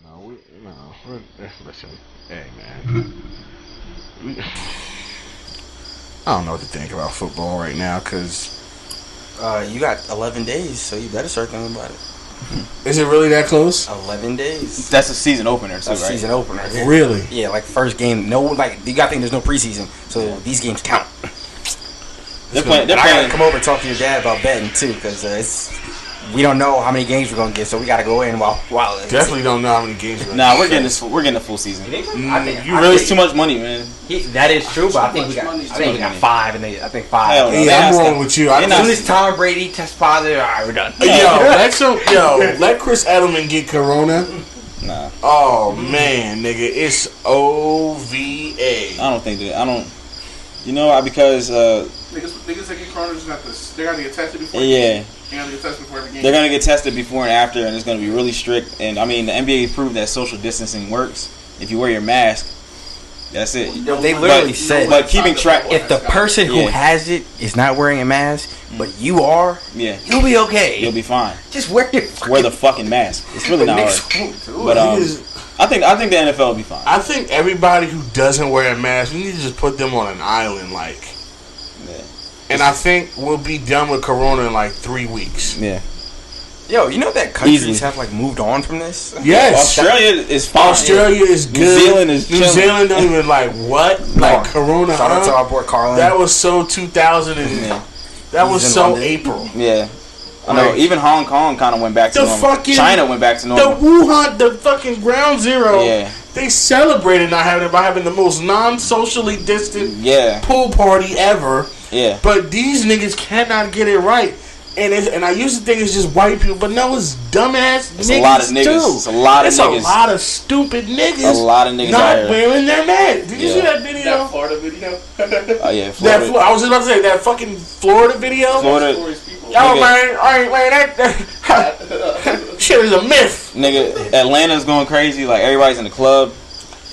No, listen, hey man, I don't know what to think about football right now because You got 11 days, so you better start thinking about it. is it really that close? 11 days. That's a season opener, too, That's right? season opener. Really? Yeah, like first game. No, like you got to think there's no preseason, so these games count. They're playing. And I gotta come over and talk to your dad about betting too, because we don't know how many games we're gonna get, so we gotta go in while. Definitely don't know how many games. Nah, we're getting this. We're getting a full season. You You raise too much money, man. That is true, but I think we got. I think we got money. 5, and I think 5. Hell no. Yeah, I'm rolling with you. As soon as Tom Brady tests positive, all right, we're done. Let Chris Edelman get corona. Nah, Oh man, nigga, it's OVA. I don't think that. I don't. You know why? Because Niggas that get corona just got this. They gotta get tested before. yeah, They gotta get tested before every game. they're gonna get tested before and after, and it's gonna be really strict. And I mean, the NBA proved that social distancing works. If you wear your mask, that's it. They literally said but keeping track. if the person who Yeah. has it is not wearing a mask, but you are, Yeah, you'll be okay. you'll be fine. Just wear your Wear the fucking mask. It's really not hard. But I think the NFL will be fine. I think everybody who doesn't wear a mask, we need to just put them on an island, like. Yeah. And I think we'll be done with corona in like 3 weeks. Yeah. Yo, you know that countries Easily. have like moved on from this? Yes. Australia is fine. Australia is good. New Zealand is New chilling. Zealand don't even like what? Like corona. Shout out to Huh? our boy Carlin. That was so 2000 and Yeah. that was He's in so London. April. Yeah. I know. Like, Even Hong Kong kind of went back to The normal. fucking- China went back to the normal. Wuhan, the fucking ground zero. Yeah. They celebrated not having it by having the most non-socially distant Yeah. pool party ever. Yeah. But these niggas cannot get it right. And I used to think it's just white people, but no, it's dumbass It's niggas a lot of niggas. too. It's a lot of It's niggas. a lot of stupid niggas. A lot of niggas out not here. wearing their mask. Did you Yeah. see that video? That Florida video. Oh yeah. That Florida. I was just about to say that fucking Florida video. Florida. Tory's people. Yo, Nigga. man, I ain't wearing that. Shit is a myth. Nigga, Atlanta's going crazy. Like everybody's in the club.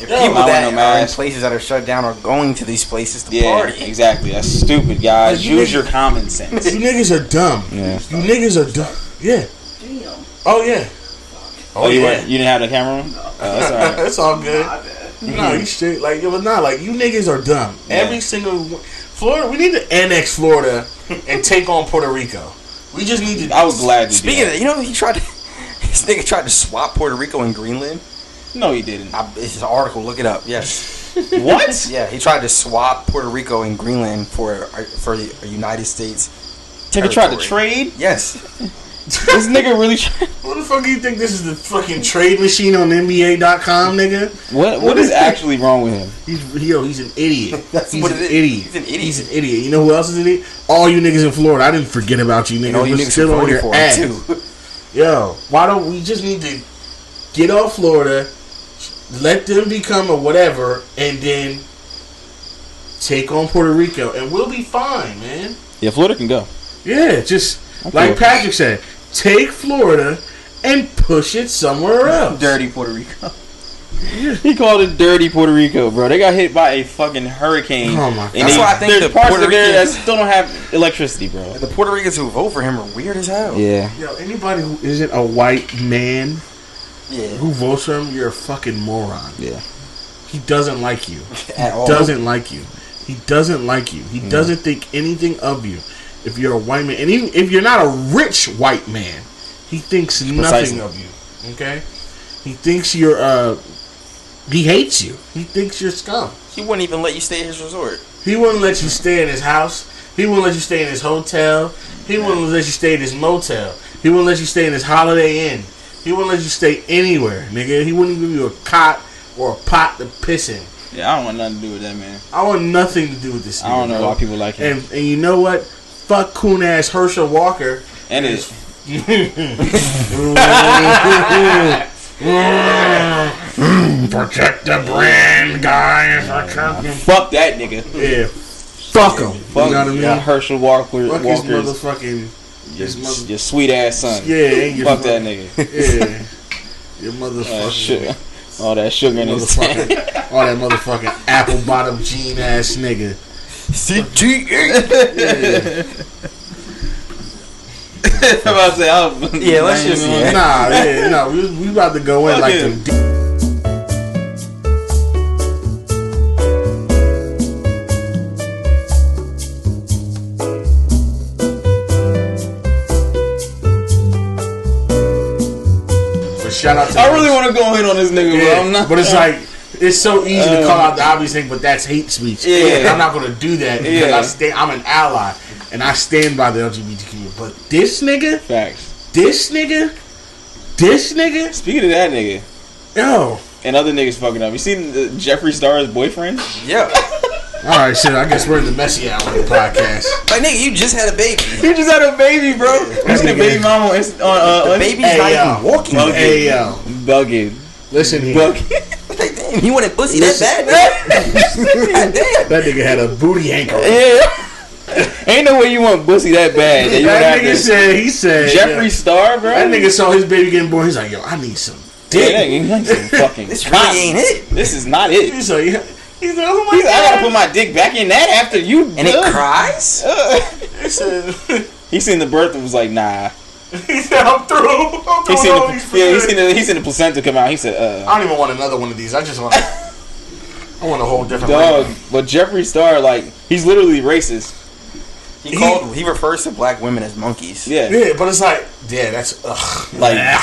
If Yeah, people not that wearing no are in mask. places that are shut down are going to these places to Yeah. party. Exactly. That's stupid, guys. Like, you Use niggas- your common sense. You niggas are dumb. Yeah. You niggas are dumb. Yeah. Oh yeah. Oh, you didn't have the camera on? That's all right. It's all good. No, you straight like it was not like you niggas are dumb. Yeah. Every single Florida, we need to annex Florida and take on Puerto Rico. We just need to. I was glad to Speaking do of that. that, you know this nigga tried to swap Puerto Rico and Greenland. No, he didn't. It's an article. Look it up. Yes. What? Yeah, he tried to swap Puerto Rico and Greenland for the United States. Nigga tried to territory. trade? Yes. This nigga really tried. What the fuck do you think this is the fucking trade machine on NBA.com, nigga? What is actually wrong with him? He's an idiot. That's he's what an it is. idiot. He's an idiot. He's an idiot. You know who else is an idiot? All you niggas in Florida. I didn't forget about you niggas. And all you We're niggas still on voted your for ass. him too. Yo, why don't we just need to get off Florida, let them become a whatever, and then take on Puerto Rico, and we'll be fine, man. Yeah, Florida can go. Yeah, just Okay. like Patrick said, take Florida and push it somewhere else. Dirty Puerto Rico. He called it dirty Puerto Rico, bro. They got hit by a fucking hurricane. Oh my God. And That's why I think there's the parts Puerto of there that Ricans- still don't have electricity, bro. The Puerto Ricans who vote for him are weird as hell. Yeah. Yo, anybody who isn't a white man Yeah. who votes for him, you're a fucking moron. Yeah. He doesn't like you. At all. Doesn't like you. He doesn't like you. He doesn't think anything of you. If you're a white man, and even if you're not a rich white man, he thinks Precisely. nothing of you. Okay? He thinks you're he hates you. He thinks you're scum. He wouldn't even let you stay at his resort. He wouldn't let you stay in his house. He wouldn't let you stay in his hotel. He wouldn't let you stay in his motel. He wouldn't let you stay in his Holiday Inn. He wouldn't let you stay anywhere, nigga. He wouldn't give you a cot or a pot to piss in. Yeah, I don't want nothing to do with that, man. I want nothing to do with this nigga, I don't know bro. why people like him. And you know what? Fuck coon ass Herschel Walker. And it. Protect the brand, guys. Fuck that nigga. Yeah. Fuck him. Fuck You know what I mean? yeah, Herschel Walker. Fuck his Walker's motherfucking. His mother. your sweet ass son. Yeah, and your Fuck that nigga. Yeah. Your All that motherfucking. sugar, all that sugar in his tank. Motherfucking, all that motherfucking apple bottom jean ass nigga. CTA. Yeah. I'm about to say, Yeah, let's just we about to go in like them. Shout out to I really want to go in on this nigga, but I'm not. But it's like, it's so easy to call out the obvious thing, but that's hate speech. Yeah. And I'm not going to do that because I'm an ally and I stand by the LGBTQ. But this nigga, this nigga. Speaking of that nigga, yo, and other niggas fucking up. You seen Jeffree Star's boyfriend? Yeah. All right, shit. I guess we're in the messy hour of the podcast. Like, nigga, you just had a baby. You just had a baby, bro. You seen the baby mama on the baby's not even walking. Hey, yo. Bugging. Listen here. Like, damn, he wanted pussy that bad. Damn. That nigga had a booty hankering. Yeah. Ain't no way you want pussy that bad. That nigga said, Jeffree Star, bro. That nigga saw his baby getting born. He's like, yo, I need some dick. Yeah, he needs some fucking this really ain't it. This is not it. He's like, oh my God. I gotta put my dick back in that after you. And it cries? He seen the birth and was like, nah. He said, I'm through. He seen the placenta come out. He said, I don't even want another one of these. I just want I want a whole different dog. But Jeffree Star, like, he's literally racist. He refers to black women as monkeys. Yeah, but it's like, that's like.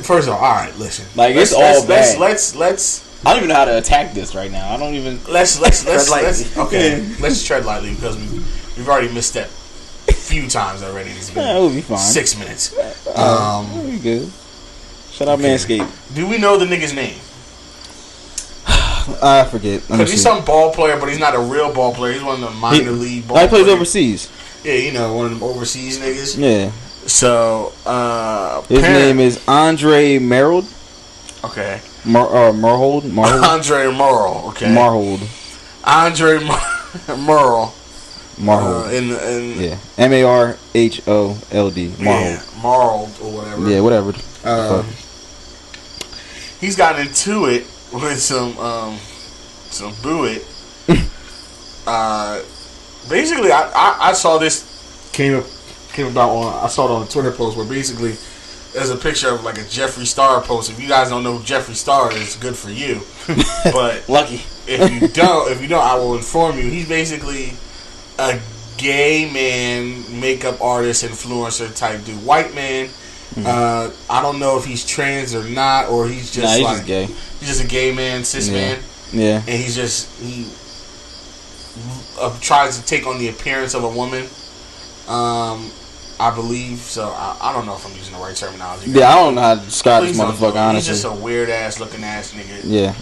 First of all right, listen. Like, it's all bad. Let's. I don't even know how to attack this right now. I don't even. Let's tread lightly because we've already missed that a few times already. It's been we'll be fine. 6 minutes. We'll be good. Shout out Manscaped. Do we know the nigga's name? I forget. Because he's some ball player, but he's not a real ball player. He's one of the minor league ball players. He plays players. overseas. Yeah, you know, one of them overseas niggas. Yeah. So, his name is Andre Merrill. Okay. Marhold. Andre Merle. Okay. Marhold. Andre Merle. Marhold. Yeah. Marhold. Marhold. Yeah, Marhold or whatever. Yeah, whatever. He's gotten into it with some buoy. Basically, I saw this came about on. I saw it on a Twitter post where basically there's a picture of like a Jeffree Star post. If you guys don't know who Jeffree Star is, good for you. But lucky. If you don't, I will inform you. He's basically a gay man, makeup artist, influencer type dude. White man. I don't know if he's trans or not, or he's just just gay. He's just a gay man, cis man. Yeah. And he tries to take on the appearance of a woman. I believe so. I don't know if I'm using the right terminology. Yeah, I don't know how to describe this motherfucker. Honestly, he's just a weird ass looking ass nigga. Yeah.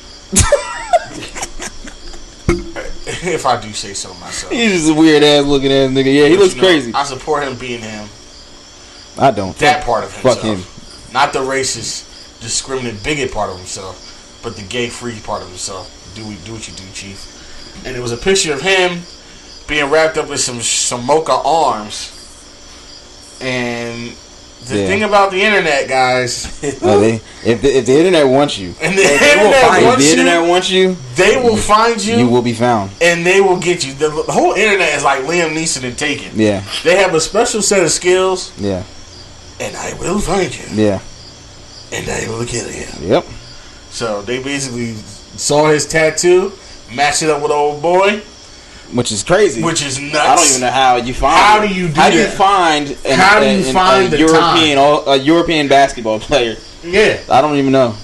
If I do say so myself. He's just a weird ass looking ass nigga. Yeah, he looks crazy. I support him being him. I don't. That part of himself. Fuck him. Not the racist, discriminant, bigot part of himself, but the gay free part of himself. Do what you do, chief. And it was a picture of him being wrapped up with some mocha arms. And the thing about the internet, guys, if the internet wants you, and the internet wants you, they will find you. You will be found, and they will get you. The whole internet is like Liam Neeson and Taken. Yeah, they have a special set of skills. Yeah, and I will find you. Yeah, and I will kill you. Yep. So they basically saw his tattoo, matched it up with old boy. Which is crazy. Which is nuts. I don't even know how you find. How do you do that? How do you find a European basketball player? Yeah, I don't even know.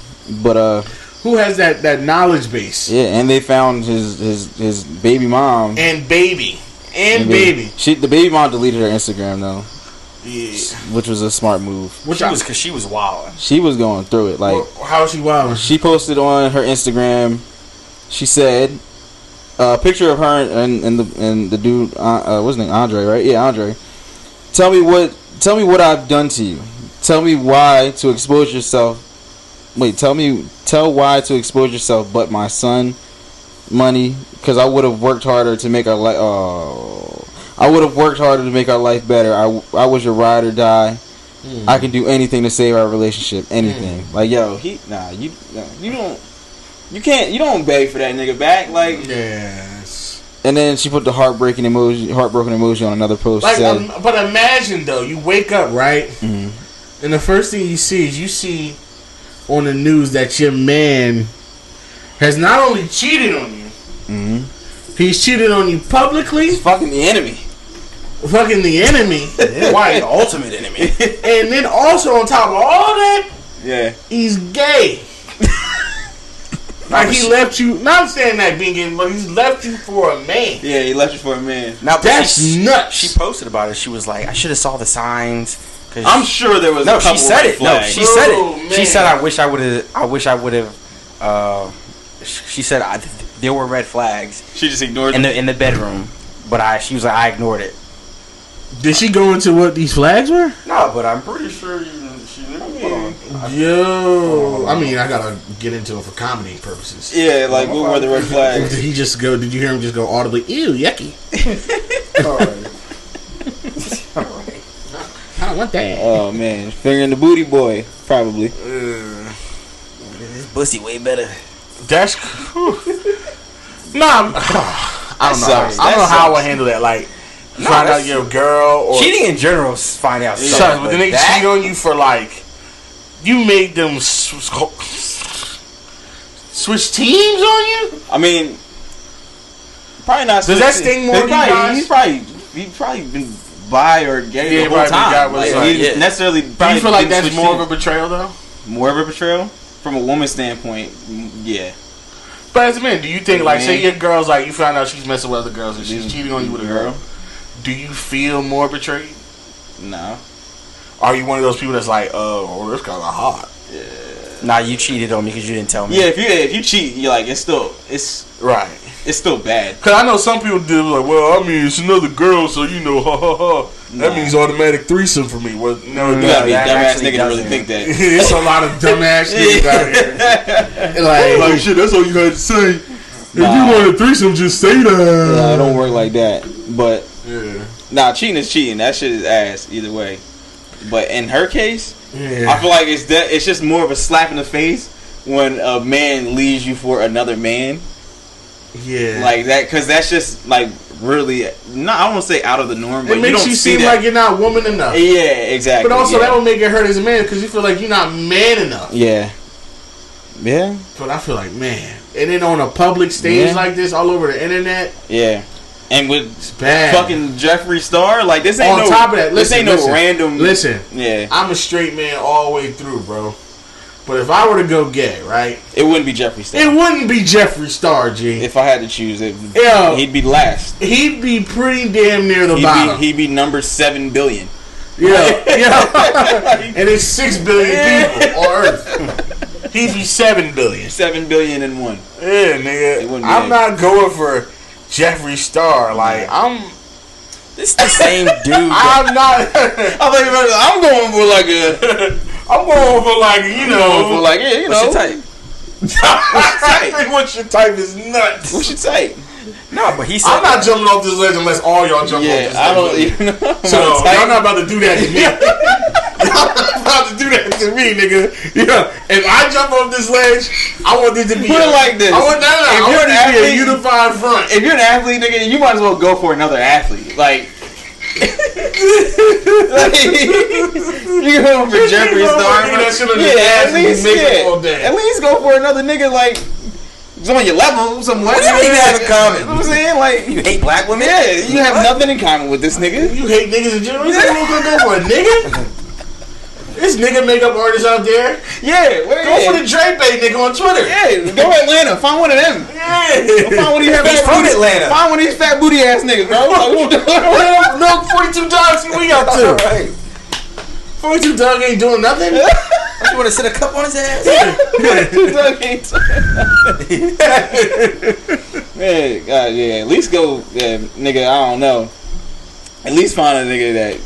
But who has that knowledge base? Yeah, and they found his baby mom and baby. The baby mom deleted her Instagram though. Yeah, which was a smart move. Because she was wilding. She was going through it. Like, how was she wilding? She posted on her Instagram. She said. A picture of her and the dude, what's his name, Andre, right? Yeah, Andre. Tell me what I've done to you. Tell me why to expose yourself. Wait, tell why to expose yourself. But my son, money, because I would have worked harder to make our life. I would have worked harder to make our life better. I was your ride or die. I can do anything to save our relationship. Anything. Like, yo, you don't. You don't beg for that nigga back, like yes. And then she put the heartbroken emoji on another post. Like, Said, but imagine though, you wake up, right? Mhm. And the first thing you see on the news that your man has not only cheated on you, he's cheated on you publicly. he's fucking the enemy. Fucking the enemy. White, the ultimate enemy. And then also on top of all that, Yeah. he's gay. Like he left you, not saying that being gay, but he's left you for a man. Yeah, he left you for a man. Now, That's nuts. She posted about it. She was like, I should have saw the signs. I'm sure there was No, a couple she said red it. No, flags. she said Oh, it. man. She said, I wish I would have. She said there were red flags She just ignored in the bedroom, but she was like, I ignored it. Did she go into what these flags were? No, but I'm pretty sure she knew. Yo, I mean, I gotta get into it for comedy purposes. Yeah, like what were the red flags? Did he just go? Did you hear him just go audibly? Ew, yucky. Alright. I don't want that. Oh man, fingering the booty boy, probably. This pussy way better. That's nah. I don't know. sucks. I don't That know how I sucks. would handle that. Like, No, find out that's- your girl or Cheating in general is find out. Son, but then they cheat on you for like you made them switch teams on you. I mean, probably not. Does that sting more to you guys? He's probably been bi or gay Yeah, the whole probably been guy time. with Like, like- he yeah. necessarily. Do you feel like that's more of a bit betrayal though? more of a betrayal from a woman's standpoint? Yeah. But as a man, do you think like say Man. your girl's like you found out she's messing with other girls and she's cheating on you with a girl? Do you feel more betrayed? No. Are you one of those people that's like, oh, this kind of hot? Nah, you cheated on me because you didn't tell me. Yeah, if you cheat, you're like it's Right. still bad. Cause I know some people do like, well, I mean, it's another girl, so you know, ha ha ha. That Nah. means automatic threesome for me. Well, no, You it gotta be a that dumbass actually nigga to really doesn't. think that. It's a lot of dumbass niggas out here. Like shit, that's all you had to say. If Nah. you want a threesome, just say that. Nah, it don't work like that. But Yeah. nah, cheating is cheating. That shit is ass either way. But in her case, Yeah. I feel like it's just more of a slap in the face when a man leaves you for another man Yeah. like that, because that's just like really not. I won't say out of the norm, but it makes don't you see seem that. like you're not woman enough. Yeah, exactly. But also yeah. that would make it hurt as a man because you feel like you're not man enough. Yeah. Yeah. But I feel like, man. And then on a public stage Yeah. like this, all over the internet, Yeah. And with it's bad. fucking Jeffree Star, like this ain't On top of that, this listen, ain't no random. Listen, Yeah. I'm a straight man all the way through, bro. But if I were to go gay, right, It wouldn't be Jeffree Star. it wouldn't be Jeffree Star, G. If I had to choose it, Yeah. he'd be last. He'd be pretty damn near the bottom. He'd be number 7 billion. Yeah, yeah. And it's 6 billion people on Earth. He'd be 7 billion. 7 billion and one. Yeah, It nigga. wouldn't be I'm that. not going for Jeffree Star. Like, This is the same dude. I'm not. I'm going for like a. I'm going for like, you know. for like, yeah, you What's know. your type? I think what your type is nuts. What's your type? No, but he said I'm not jumping off this ledge unless all y'all jump off Yeah, this I don't ledge. even know. So y'all not about to do that to me. Y'all not about to do that to me, nigga. Yeah. If I jump off this ledge, I want this to be Put it like this. I want If I you're want an this to be a athlete- unified front. If you're an athlete, nigga, you might as well go for another athlete. Like, you going for Jeffree You know Star? what, nigga, that shit on his Yeah, ass at and least, make it yeah. all day. At least go for another nigga like some on your level, somewhat. What do you mean have in common? You know what I'm saying? Like, You hate black women? yeah, you have nothing in common with this nigga. You hate niggas in general? You think we're gonna go for a nigga? This nigga makeup artist out there. Yeah, Go for the Dre Bay nigga on Twitter. Yeah, go to Atlanta. Find one of them. Yeah. Find one of these He's fat from booty- Atlanta. Find one of these fat booty ass niggas, bro. No, 42 dogs. See what we up to? Right. 42 dog ain't doing nothing. You want to sit a cup on his ass? Man, God, yeah. At least go, nigga. I don't know. At least find a nigga that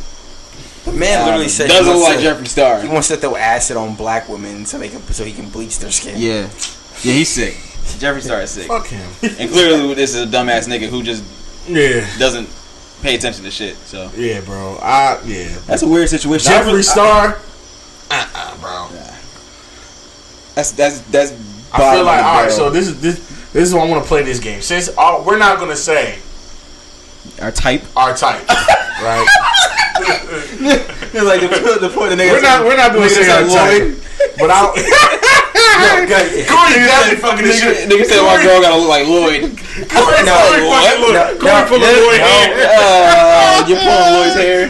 The man literally said doesn't he look like wants to- Jeffree Star. He wants to throw acid on black women so he can bleach their skin. Yeah, he's sick. Jeffree Star is sick, Fuck him. and clearly this is a dumbass nigga who just Yeah. doesn't pay attention to shit. So Yeah, bro. Yeah. that's a weird situation. Jeffree Star. Bro. That's. I feel like, all right. So this is why I want to play this game. Since we're not gonna say our type. Our type, right? It's like the point the nigga. We're not going to say our type, but I'll. Corey exactly fucking this shit. Nigga said my girl gotta look like Lloyd. Corey fucking Lloyd hair. You're pulling Lloyd's hair.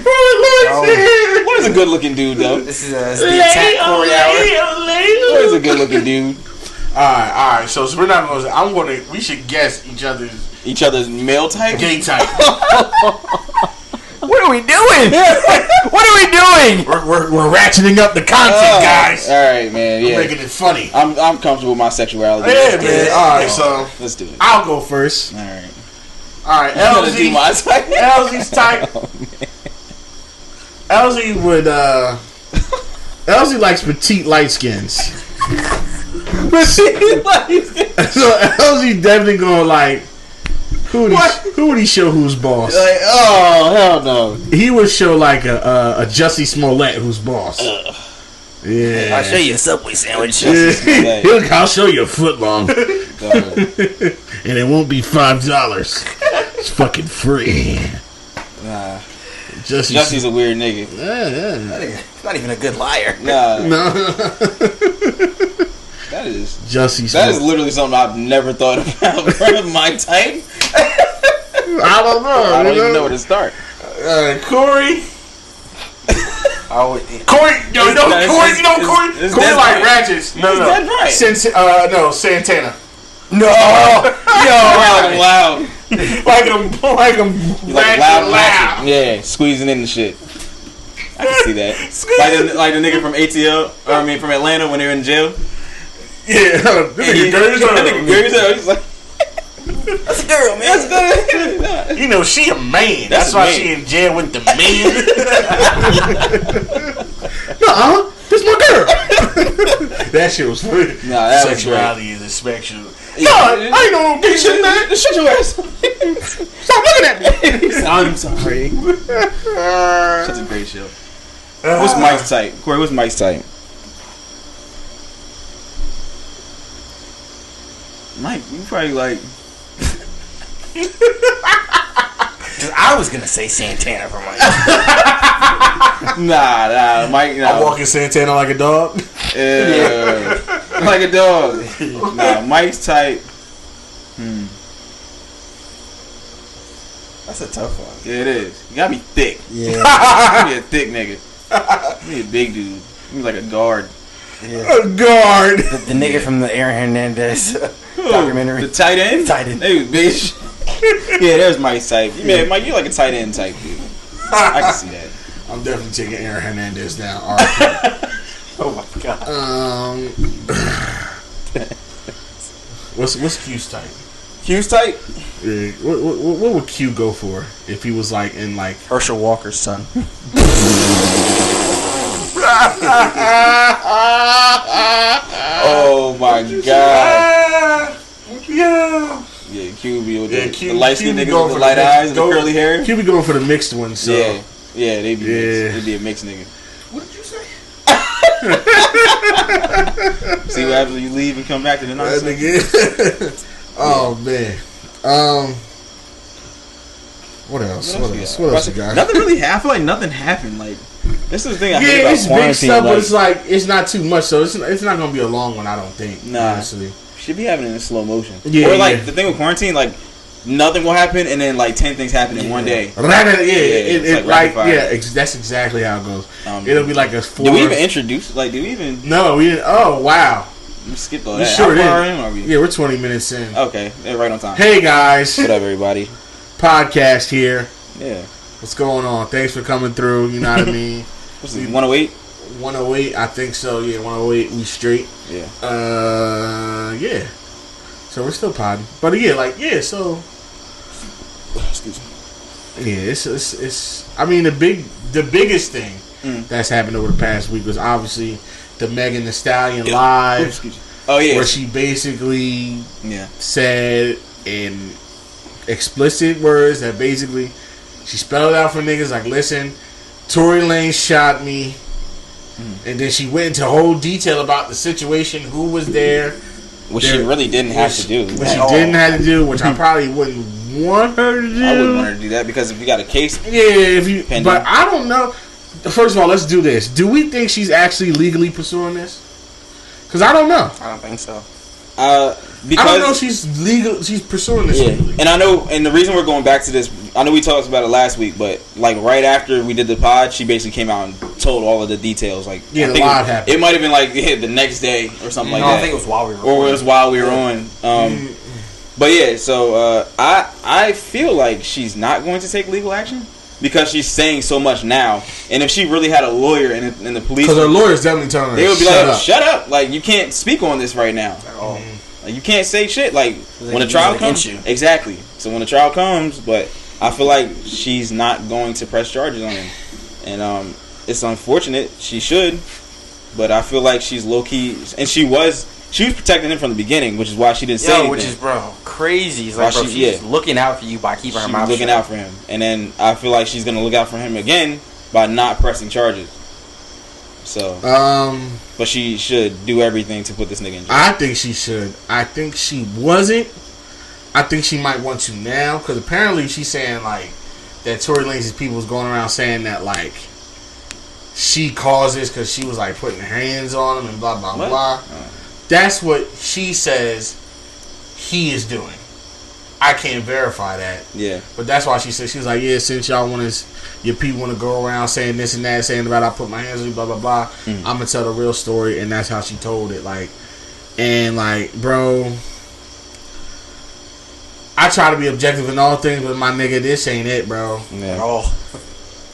Lloyd's a good looking dude though. This is the attack Corey hour. Lloyd's a good looking dude. Alright, so we're not gonna we should guess each other's male type? gay type. What are we doing? What are we doing? We're ratcheting up the content, guys. Alright, man, yeah. We're making it funny. I'm comfortable with my sexuality. Yeah, man. Alright, so let's do it. I'll go first. Alright, LZ. my type. LZ's type. LZ would LZ likes petite light skins. So LZ definitely gonna like who would he show who's boss? Like, oh hell no. He would show like a Jussie Smollett who's boss. Yeah. I'll show you a Subway sandwich. Yeah. I'll show you a foot long. And it won't be $5. It's fucking free. Nah. Jussie's a weird nigga. Yeah. Not even a good liar. Nah. No. That is Jussie. That is literally something I've never thought about. Bro. My type. I don't know. I don't even know where to start. Corey. Corey, Corey like ratchets. No. That's right. No, Santana. No. Yo, loud. like him loud. Yeah, squeezing in the shit. I can see that. Like the nigga from ATL, or I mean from Atlanta when they were in jail. Yeah, that nigga dirty as hell. He's like, that's a girl, man. That's good. You know, she a man. That's why man. she in jail with the man. This my girl. That shit was funny. Nah, that sexuality is a spectrum. Yeah. No, I ain't no gay shit, man. Shut your ass. Stop looking at me. I'm sorry. Such a great show. What's Mike's type? Corey, what's Mike's type? Mike, you probably like. I was gonna say Santana for Mike. Nah, Mike. Nah. I'm walking Santana like a dog. Yeah, like a dog. Nah, Mike's type. That's a tough one. Yeah, it is. You gotta be thick. Yeah. You gotta be a thick nigga. You be a big dude. You be like a guard. Yeah. A guard. The nigga from the Aaron Hernandez documentary. The tight end? Tight end. Hey, bitch. Yeah, there's Mike's type. Man, Mike, you like a tight end type dude. I can see that. I'm definitely taking Aaron Hernandez down. All right. Oh my god. What's Q's type? Q's type? Yeah, what would Q go for if he was like in like Herschel Walker's son. Oh my god. Yeah. Yeah, Q be with Q, the light skinned Q niggas with the light eyes and the curly hair. Q be going for the mixed one, so Yeah, they be mixed. They be a mixed nigga. What did you say? See what happens when you leave and come back to the nonsense. Oh man. What else? What else you got? Nothing really happened. I feel like nothing happened. Like this is the thing I hate about it's quarantine. big stuff, like, but it's like it's not too much, so it's not gonna be a long one. I don't think. Nah, honestly. Should be happening in slow motion. Yeah, or like the thing with quarantine, like nothing will happen, and then like 10 things happen in one day. That's exactly how it goes. It'll be like a 4. Did we even introduce? Like, did we even? No, we didn't. Oh wow. We skipped all We that. sure How far did. in are we? Yeah, we're 20 minutes in. Okay, yeah, right on time. Hey guys, What up, everybody? podcast here. Yeah. What's going on? Thanks for coming through. You know what I mean? What's this? 108. 108, I think so. Yeah, 108. We straight. Yeah. Yeah. So we're still podding, but yeah, So, excuse me. Yeah, it's. I mean, the biggest thing that's happened over the past week was obviously the Megan Thee Stallion live. Oh yeah. Where she basically said in explicit words that basically she spelled it out for niggas like, listen, Tory Lanez shot me. And then she went into whole detail about the situation, who was there. Which she really didn't have to do. Which she didn't have to do, which I probably wouldn't want her to do. I wouldn't want her to do that because if you got a case, pending. But I don't know. First of all, let's do this. Do we think she's actually legally pursuing this? Because I don't know. I don't think so. Because, I don't know if she's legal. She's pursuing this. Legally. And I know, and the reason we're going back to this, I know we talked about it last week, but like right after we did the pod, she basically came out and told all of the details. Like, yeah, the live happened. It might have been like the next day or something like that. I think it was while we were. Or it was while we were on. But yeah, so I feel like she's not going to take legal action because she's saying so much now. And if she really had a lawyer and the police, because her lawyer's definitely telling her, they would be like, "Shut up! Like you can't speak on this right now at all. Like, you can't say shit. Like when the trial comes, exactly. So when the trial comes, but I feel like she's not going to press charges on him, and it's unfortunate. She should, but I feel like she's low key, and she was protecting him from the beginning, which is why she didn't say anything. Which is, bro, crazy. It's like, bro, she's looking out for you by keeping her mouth shut. She's looking out for him. And then I feel like she's going to look out for him again by not pressing charges. So, but she should do everything to put this nigga in jail. I think she should. I think she wasn't. I think she might want to now, because apparently she's saying, like, that Tory Lanez's people was going around saying that, like, she caused this because she was, like, putting her hands on him and blah, blah, blah. That's what she says he is doing. I can't verify that. Yeah. But that's why she said, she was like, yeah, since y'all want to, your people want to go around saying this and that, saying about I put my hands on you, blah, blah, blah. I'm going to tell the real story. And that's how she told it. Like, and like, bro, I try to be objective in all things, but my nigga, this ain't it, bro. Yeah. Oh.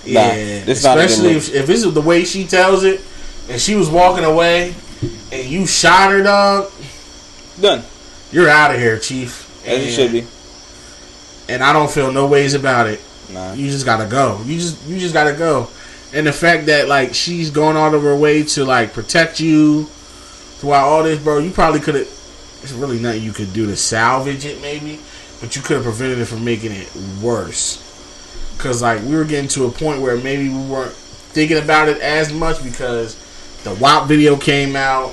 Yeah. Especially if this is the way she tells it, and she was walking away, and you shot her, dog. Done. You're out of here, Chief. As it should be. And I don't feel no ways about it. Nah. You just gotta go. You just gotta go. And the fact that like she's going all of her way to like protect you throughout all this, bro, you probably could have. There's really nothing you could do to salvage it, maybe, but you could have prevented it from making it worse. Cause like we were getting to a point where maybe we weren't thinking about it as much because the WAP video came out.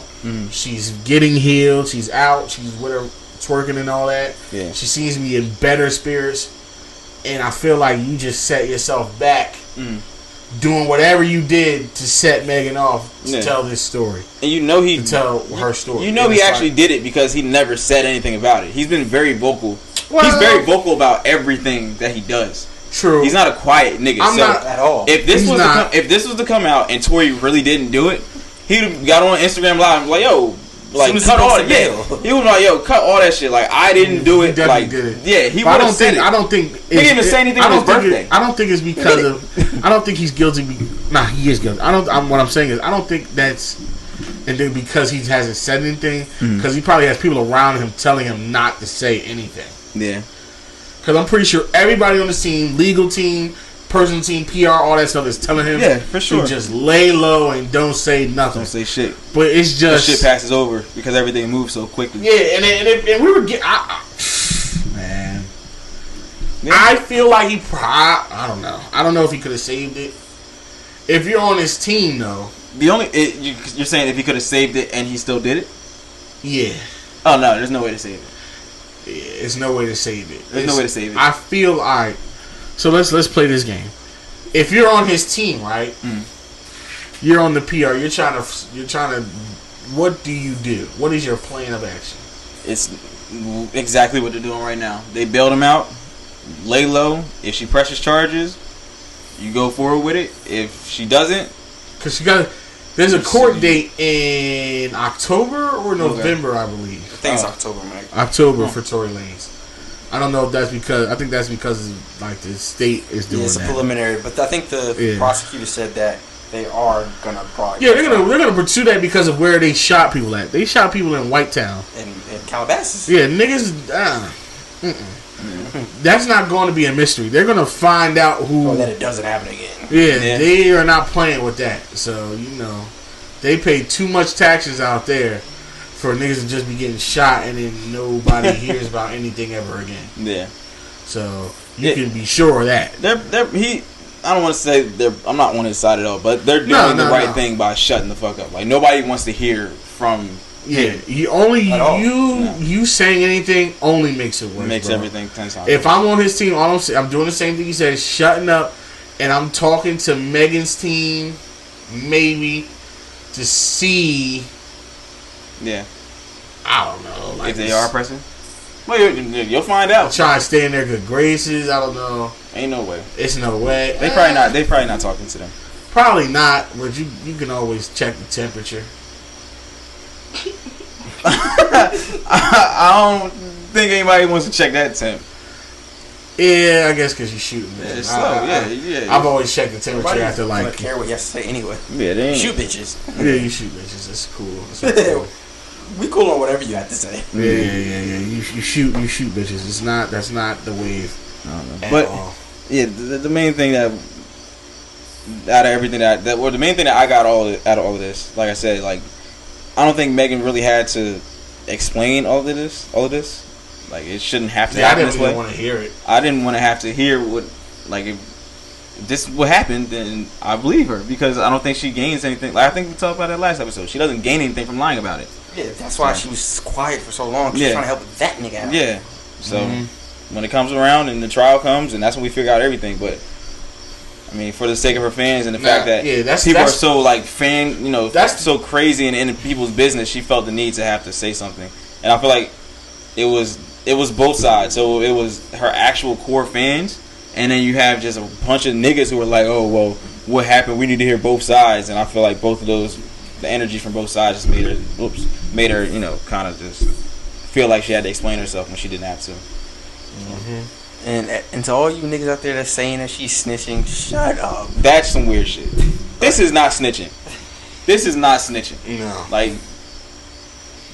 She's getting healed. She's out. She's with her twerking and all that. Yeah. She seems to be in better spirits. And I feel like you just set yourself back doing whatever you did to set Megan off to tell this story. And you know to tell her story. You know he actually did it because he never said anything about it. He's been very vocal. Well, he's very vocal about everything that he does. True. He's not a quiet nigga. I'm not at all. If this was to come out and Tory really didn't do it, he'd got on Instagram Live and be like, yo, like cut all that. Yeah, he was like, yo, cut all that shit. Like I didn't do it. Like did it. Yeah, he would have said it. I don't think he didn't even say anything on his birthday. I don't think it's because of. I don't think he's guilty. Nah, he is guilty. What I'm saying is, I don't think that's. And then because he hasn't said anything, because he probably has people around him telling him not to say anything. Yeah. Because I'm pretty sure everybody on the team, legal team, person team, PR, all that stuff is telling him for sure. to just lay low and don't say nothing. Don't say shit. But it's just... That shit passes over because everything moves so quickly. Yeah, and we were getting... Man. Yeah. I feel like he... I don't know. I don't know if he could have saved it. If you're on his team, though... You're saying if he could have saved it and he still did it? Yeah. Oh, no, there's no way to save it. Yeah, there's no way to save it. There's no way to save it. I feel like... So let's play this game. If you're on his team, right? You're on the PR. You're trying to. What do you do? What is your plan of action? It's exactly what they're doing right now. They bailed him out. Lay low. If she presses charges, you go forward with it. If she doesn't, because she got. There's a court date in October or November, I believe. I think it's October, Mike. October for Tory Lanez. I don't know if that's because... I think that's because like the state is doing that. It's a preliminary, but I think the prosecutor said that they are going to probably... Yeah, they're gonna pursue that because of where they shot people at. They shot people in Whitetown. In Calabasas. Yeah, niggas... That's not going to be a mystery. They're going to find out who... Or that it doesn't happen again. Yeah, they are not playing with that. So, they pay too much taxes out there for niggas to just be getting shot and then nobody hears about anything ever again. Yeah. So you can be sure of that. I don't want to say I'm not on his side at all, but they're doing the right thing by shutting the fuck up. Like nobody wants to hear from Yeah, you only At all. you saying anything only makes it worse. Makes bro. everything 10 times. If I'm on his team, I'm doing the same thing he said, shutting up, and I'm talking to Megan's team, maybe to see. Yeah. I don't know. Like If they are pressing? Well, you'll find out. trying to stay in their good graces. I don't know. Ain't no way. It's no way. They probably not talking to them. Probably not, but you can always check the temperature. I don't think anybody wants to check that temp. Yeah, I guess because you're shooting. Yeah, it's slow. Yeah. I've always checked the temperature Nobody after doesn't like. care what you have to say anyway. Yeah, they ain't. Shoot bitches. Yeah, you shoot bitches. That's cool. That's cool. We cool on whatever you have to say. Yeah. You shoot bitches. That's not the wave. I don't know. At But all. yeah, the main thing that out of everything the main thing that I got out of all of this, like I said, like I don't think Megan really had to explain all of this. Like it shouldn't have to Yeah, I happen didn't this way. even want to hear it. I didn't want to have to hear what, like, if this what happened, then I believe her because I don't think she gains anything. Like I think we talked about that last episode. She doesn't gain anything from lying about it. Yeah, that's why she was quiet for so long. She's trying to help that nigga out. Yeah. So when it comes around and the trial comes, and that's when we figure out everything. But I mean, for the sake of her fans and the fact that people are so like that's so crazy and in people's business, she felt the need to have to say something, and I feel like it was both sides. So it was her actual core fans, and then you have just a bunch of niggas who were like, "Oh well, what happened? We need to hear both sides." And I feel like both of those, the energy from both sides, just made her, kind of just feel like she had to explain herself when she didn't have to. Mm-hmm. And to all you niggas out there that's saying that she's snitching, shut up. That's some weird shit. This is not snitching. This is not snitching. No. Like,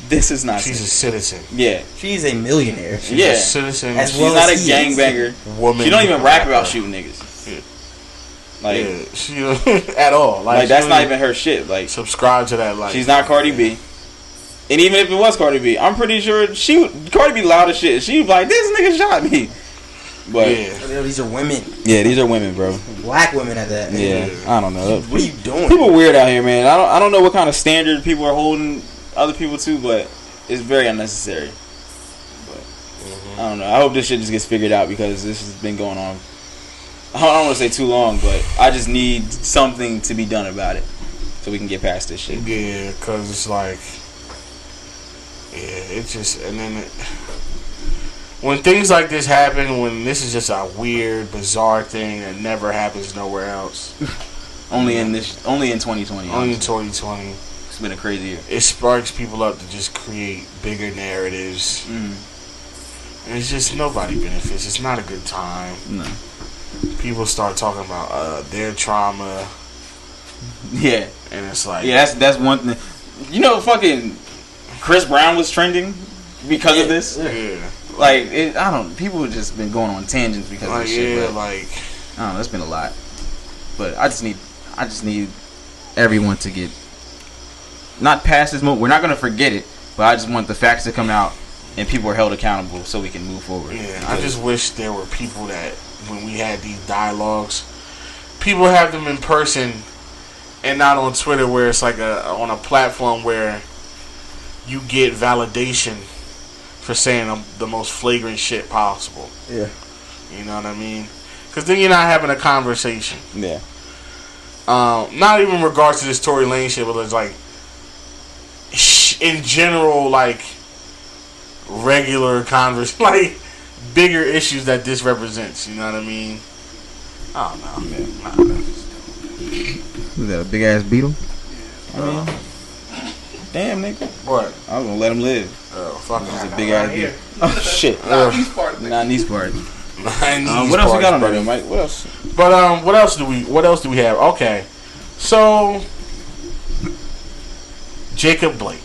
this is not. She's snitching. a citizen. Yeah. She's a millionaire. She's a citizen. As She's well not a as he is. gangbanger. Woman. She don't even rap about shooting niggas. Like, she at all. Like that's not even her shit. Like, subscribe to that life. she's not Cardi B. And even if it was Cardi B, I'm pretty sure Cardi B loud as shit. She was like, this nigga shot me. But These are women. yeah, these are women, bro. Black women at that. Yeah, I don't know. What are you doing? People weird out here, man. I don't know what kind of standard people are holding other people to, but it's very unnecessary. But I don't know. I hope this shit just gets figured out because this has been going on. I don't want to say too long, but I just need something to be done about it so we can get past this shit. Yeah, because it's like, it just, and then when things like this happen, when this is just a weird, bizarre thing that never happens nowhere else. Only in 2020. Only in 2020. It's been a crazy year. It sparks people up to just create bigger narratives. And it's just, nobody benefits. It's not a good time. No. People start talking about their trauma. Yeah. And it's like, that's one thing. Fucking Chris Brown was trending because of this. Yeah. Like, people have just been going on tangents because of this shit. Yeah, but, like, I don't know, it's been a lot. But I just need everyone to get, not past this moment. We're not going to forget it, but I just want the facts to come out and people are held accountable so we can move forward. Yeah, I just wish there were people that, when we had these dialogues, people have them in person and not on Twitter where it's like on a platform where you get validation for saying the most flagrant shit possible. Yeah. You know what I mean? Because then you're not having a conversation. Yeah. Not even in regards to this Tory Lanez shit, but it's like, in general, like, regular like, bigger issues that this represents. You know what I mean? I don't know. Is that a big ass beetle? Damn, nigga. What? I was gonna let him live. Oh, fuck It's it. a big ass beetle. Oh shit. Not these parts. Not in these parts. What What else we got on there, Mike? What else? But what else do we have? Okay, so Jacob Blake.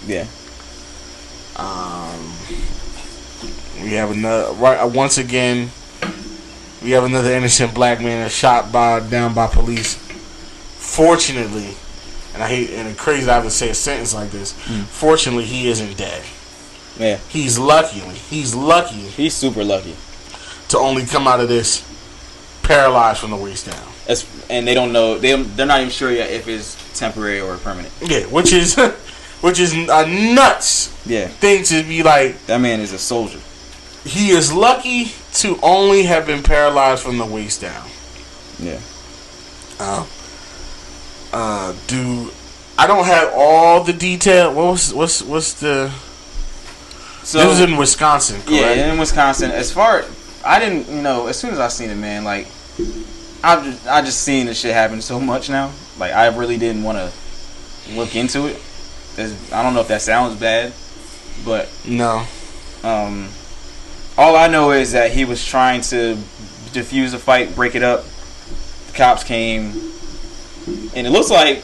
Yeah. We have once again. We have another innocent black man that's shot down by police. Fortunately, and it's crazy that I have to say a sentence like this. Fortunately, he isn't dead. Yeah. He's lucky. He's super lucky. To only come out of this paralyzed from the waist down. And they don't know. They're not even sure yet if it's temporary or permanent. Yeah, which is which is a nuts thing to be like. That man is a soldier. He is lucky to only have been paralyzed from the waist down. Yeah. Dude, I don't have all the detail. What's the? So, this was in Wisconsin, correct? Yeah, in Wisconsin. As far, I didn't, as soon as I seen it, man, like, I just seen this shit happen so much now. Like, I really didn't want to look into it. I don't know if that sounds bad, but no. All I know is that he was trying to defuse the fight, break it up. The cops came, and it looks like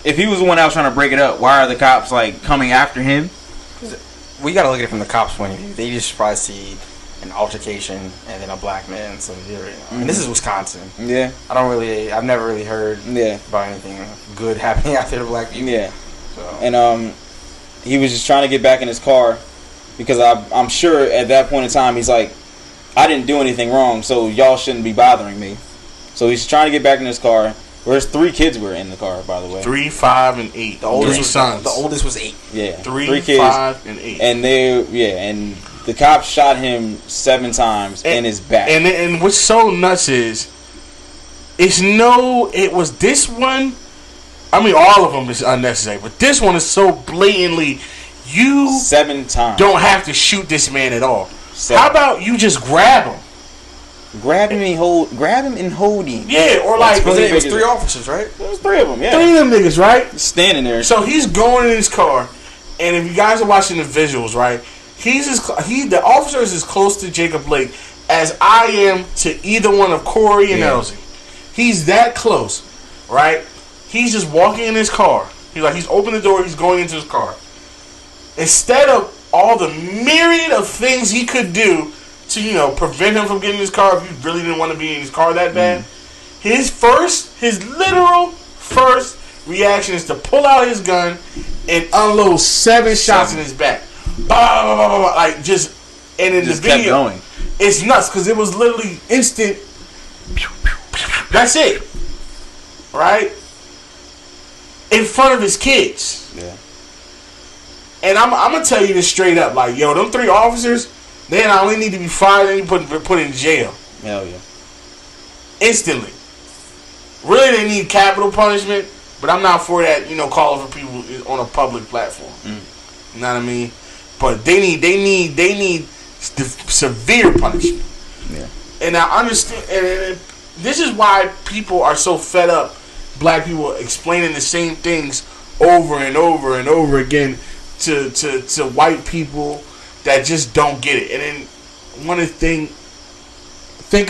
if he was the one that was trying to break it up, why are the cops like coming after him? We gotta look at it from the cops' point of view. They just probably see an altercation and then a black man. So, and this is Wisconsin. Yeah. I've never really heard about anything good happening out there to black people. Yeah. So. And he was just trying to get back in his car because I'm sure at that point in time he's like, I didn't do anything wrong, so y'all shouldn't be bothering me. So he's trying to get back in his car. Whereas 3 kids were in the car, by the way. 3, 5, and 8. The oldest sons. The oldest was 8. Yeah. 3 kids, 5, and 8. And and the cops shot him 7 times in his back. And what's so nuts is, it was this one. I mean, all of them is unnecessary, but this one is so blatantly. You 7 times. Don't have to shoot this man at all. 7. How about you just grab him? Grab him and hold him. Yeah, or like it was 3 officers, right? It was 3 of them. Yeah, 3 of them niggas, right? Standing there. So he's going in his car, and if you guys are watching the visuals, right, the officer is as close to Jacob Blake as I am to either one of Corey and Elsie. He's that close, right? He's just walking in his car. He's opened the door. He's going into his car. Instead of all the myriad of things he could do to, prevent him from getting in his car if he really didn't want to be in his car that bad. His literal first reaction is to pull out his gun and unload 7 shots in his back. Bah, bah, bah, bah, bah, like, and in the video, kept going. It's nuts because it was literally instant. That's it. Right? In front of his kids. Yeah. And I'm going to tell you this straight up. Like, them 3 officers, they not only need to be fired, they need to be put in jail. Hell yeah. Instantly. Really, they need capital punishment, but I'm not for that, calling for people on a public platform. You know what I mean? But they need the severe punishment. Yeah. And I understand, and this is why people are so fed up, black people explaining the same things over and over and over again to white people that just don't get it. And then want to think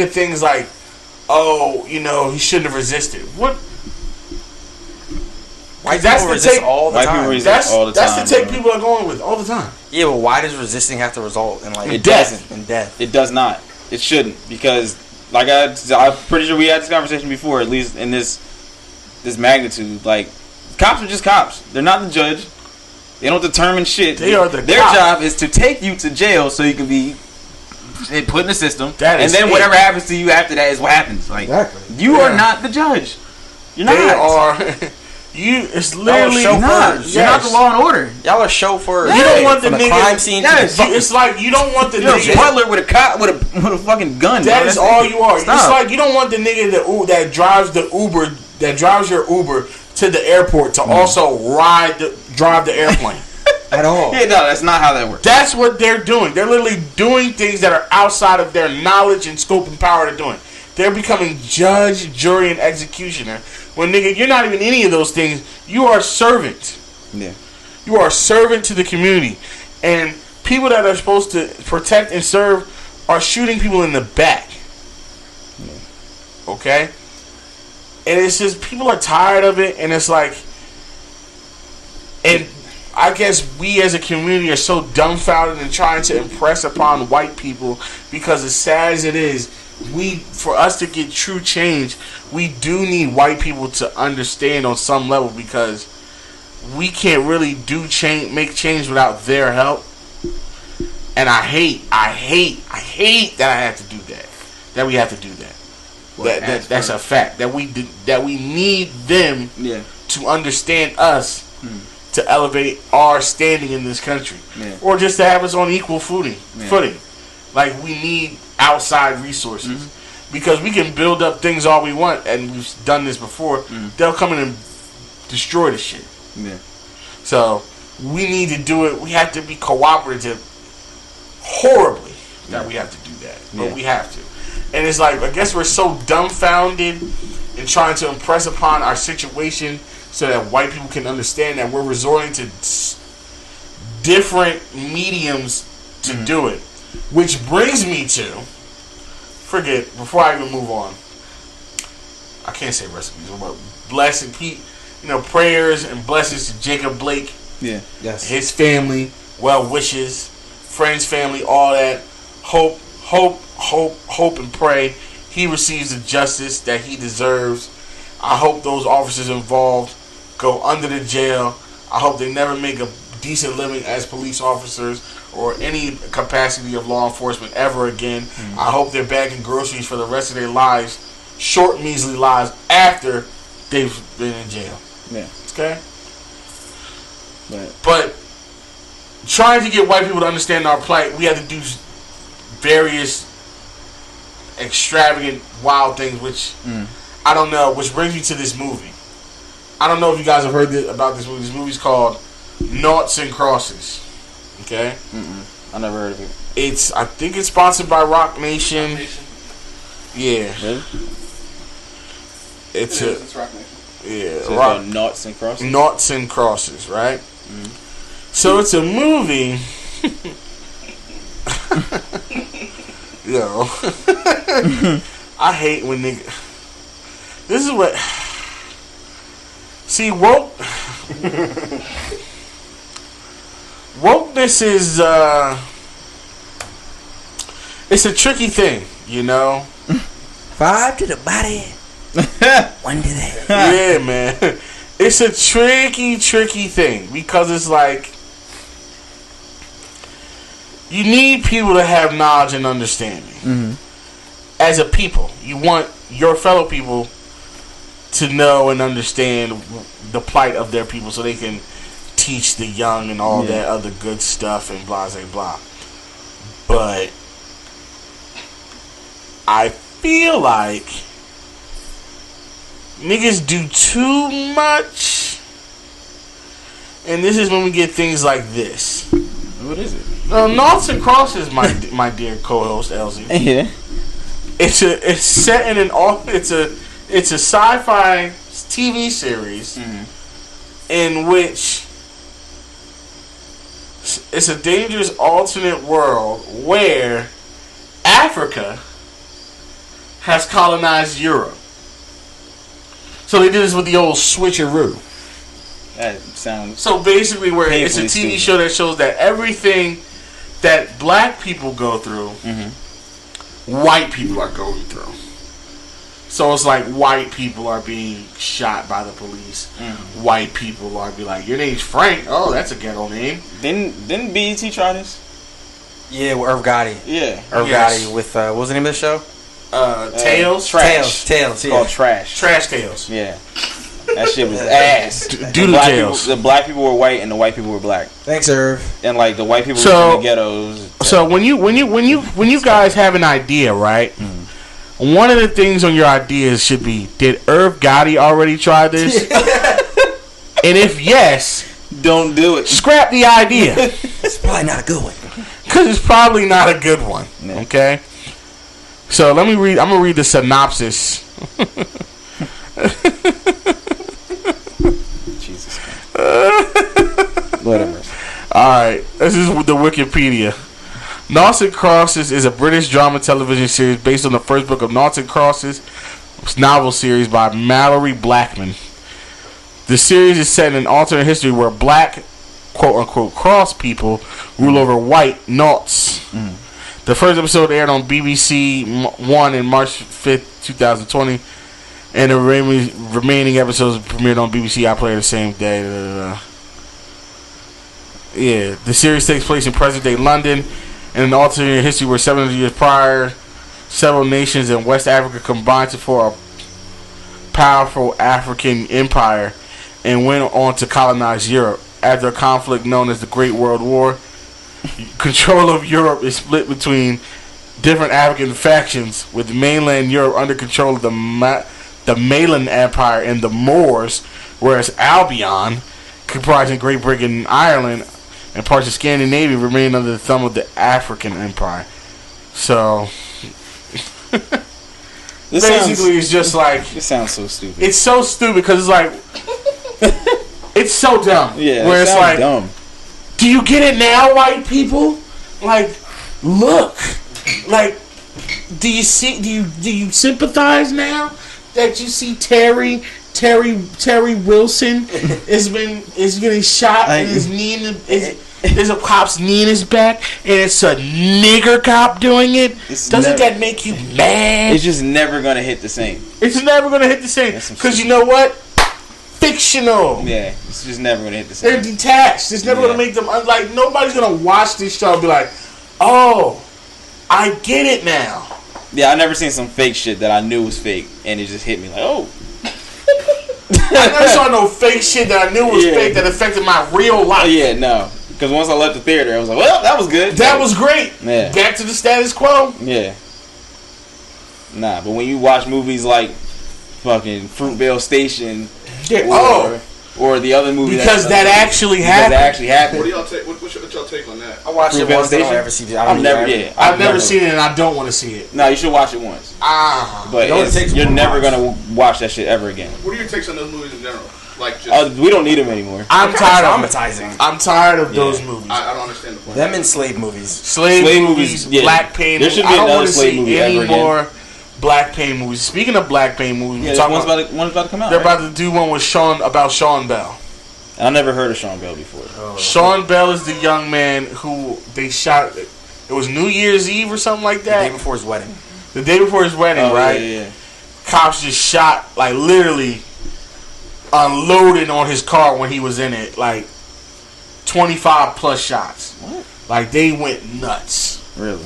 of things like, he shouldn't have resisted. What? White people resist all the time. That's the take people are going with all the time. Yeah, but why does resisting have to result in in death? In death. It does not. It shouldn't, because I'm pretty sure we had this conversation before, at least in this magnitude. Like, cops are just cops. They're not the judge. They don't determine shit. They are Their job is to take you to jail so you can be put in the system. And then whatever happens to you after that is what happens. Like, you are not the judge. You're not. They are. It's literally chauffeurs. You're not the law and order. Y'all are chauffeurs. You don't want the nigga. Crime scene. It's like you don't want the You're nigga. a butler with a cop with a fucking gun. That is all you are. Stop. It's like you don't want the nigga that drives the Uber, that drives your Uber to the airport to also drive the airplane. At all. Yeah, no, that's not how that works. That's what they're doing. They're literally doing things that are outside of their knowledge and scope and power to doing. They're becoming judge, jury, and executioner. When, nigga, you're not even any of those things. You are a servant. Yeah. You are a servant to the community. And people that are supposed to protect and serve are shooting people in the back. Yeah. Okay? And it's just, people are tired of it, and it's like, and I guess we as a community are so dumbfounded and trying to impress upon white people, because as sad as it is, for us to get true change, we do need white people to understand on some level, because we can't really make change without their help. And I hate that I have to do that. That we have to do that. That's a fact. That we need them to understand us, to elevate our standing in this country, or just to have us on equal footing. Like, we need outside resources because we can build up things all we want, and we've done this before. They'll come in and destroy the shit. So we need to do it. We have to be cooperative. Horribly that we have to do that, but we have to. And it's like, I guess we're so dumbfounded in trying to impress upon our situation so that white people can understand that we're resorting to different mediums to do it. Which brings me to, before I even move on, I can't say recipes, but blessing, prayers and blessings to Jacob Blake, his family, well wishes, friends, family, all that. Hope, and pray he receives the justice that he deserves. I hope those officers involved go under the jail. I hope they never make a decent living as police officers or any capacity of law enforcement ever again. I hope they're bagging groceries for the rest of their lives, short, measly lives, after they've been in jail. Okay? But trying to get white people to understand our plight, we have to do various extravagant, wild things, which I don't know, which brings me to this movie. I don't know if you guys have heard about this movie. This movie's called Noughts and Crosses. Okay? I never heard of it. I think it's sponsored by Rock Nation. Yeah. Really? It's Rock Nation. Yeah. So it's Noughts and Crosses? Noughts and Crosses, right? So it's a movie. Yo. I hate when niggas. This is what. See, wokeness is it's a tricky thing, you know. 5 to the body, 1 to the head. Yeah, man. It's a tricky thing because it's like you need people to have knowledge and understanding. As a people, you want your fellow people to know and understand the plight of their people so they can teach the young and all that other good stuff and blah, blah, blah. But I feel like niggas do too much, and this is when we get things like this. What is it? Noughts and Crosses, my dear co-host Elsie. Yeah. It's set in it's a sci-fi TV series in which it's a dangerous alternate world where Africa has colonized Europe. So they did this with the old switcheroo. That sounds. So basically, where it's a TV stupid. show that shows that everything that black people go through, white people are going through. So it's like white people are being shot by the police. White people are be like, your name's Frank. Oh, that's a ghetto name. Didn't BET try this? Yeah, with Irv Gotti. Yeah. Irv Gotti with what was the name of the show? Tails. Trash. Tails. It's called Trash. Trash Tails. Yeah. That shit was ass. Doodle Tails. The black people were white and the white people were black. Thanks, Irv. And like the white people were in the ghettos. So when you guys have an idea, right? One of the things on your ideas should be: did Irv Gotti already try this? And if yes, don't do it. Scrap the idea. It's probably not a good one. Because it's probably not a good one. Okay. So let me read. I'm gonna read the synopsis. Jesus Christ. Whatever. Alright, this is the Wikipedia. Noughts and Crosses is a British drama television series based on the first book of Noughts and Crosses novel series by Mallory Blackman. The series is set in an alternate history where black, quote-unquote, cross people rule over white noughts. The first episode aired on BBC One in March 5th, 2020, and the remaining episodes premiered on BBC iPlayer the same day. Yeah, the series takes place in present-day London in an alternate history where 700 years prior, several nations in West Africa combined to form a powerful African empire and went on to colonize Europe. after a conflict known as the Great World War. Control of Europe is split between different African factions, with mainland Europe under control of the Malay Empire and the Moors, whereas Albion, comprising Great Britain and Ireland and parts of Scandinavia, remained under the thumb of the African Empire. So basically, it's just like, it sounds so stupid. It's so stupid because it's like it's so dumb. Yeah, where it's like, dumb. Do you get it now, white people? Like, look, like, do you sympathize now that you see Terry Wilson is getting shot and his knee in there's a cop's knee in his back and it's a nigger cop doing it? Doesn't that make you mad? It's just never gonna hit the same. It's never gonna hit the same because you know what? Fictional. Yeah, it's just never gonna hit the same. They're detached. It's never gonna make them like nobody's gonna watch this show and be like, oh, I get it now. Yeah, I never seen some fake shit that I knew was fake and it just hit me like, oh. I never saw no fake shit that I knew was fake that affected my real life. Yeah, no. Because once I left the theater, I was like, well, that was good. That was great. Yeah. Back to the status quo. Yeah. Nah, but when you watch movies like fucking Fruitvale Station, or the other movie because that actually happened. That actually happened. What do y'all take? What's y'all take on that? I watched it once. I don't ever see it. I've never seen it, and I don't want to see it. No, you should watch it once. But you're never gonna watch that shit ever again. What are your takes on those movies in general? Like, just we don't need them anymore. I'm tired of traumatizing. I'm tired of those movies. I don't understand the point. Them and slave movies. Slave movies, Black Pain. There should be another slave movie ever again. More Black Pain movies. Speaking of Black Pain movies, one's about to come out. They're about to do one with Sean Bell. I never heard of Sean Bell before. Sean Bell is the young man who they shot. It was New Year's Eve or something like that. The day before his wedding. The day before his wedding, right? Yeah. Cops just shot, like, literally unloaded on his car when he was in it, like 25 plus shots. What? Like, they went nuts. Really?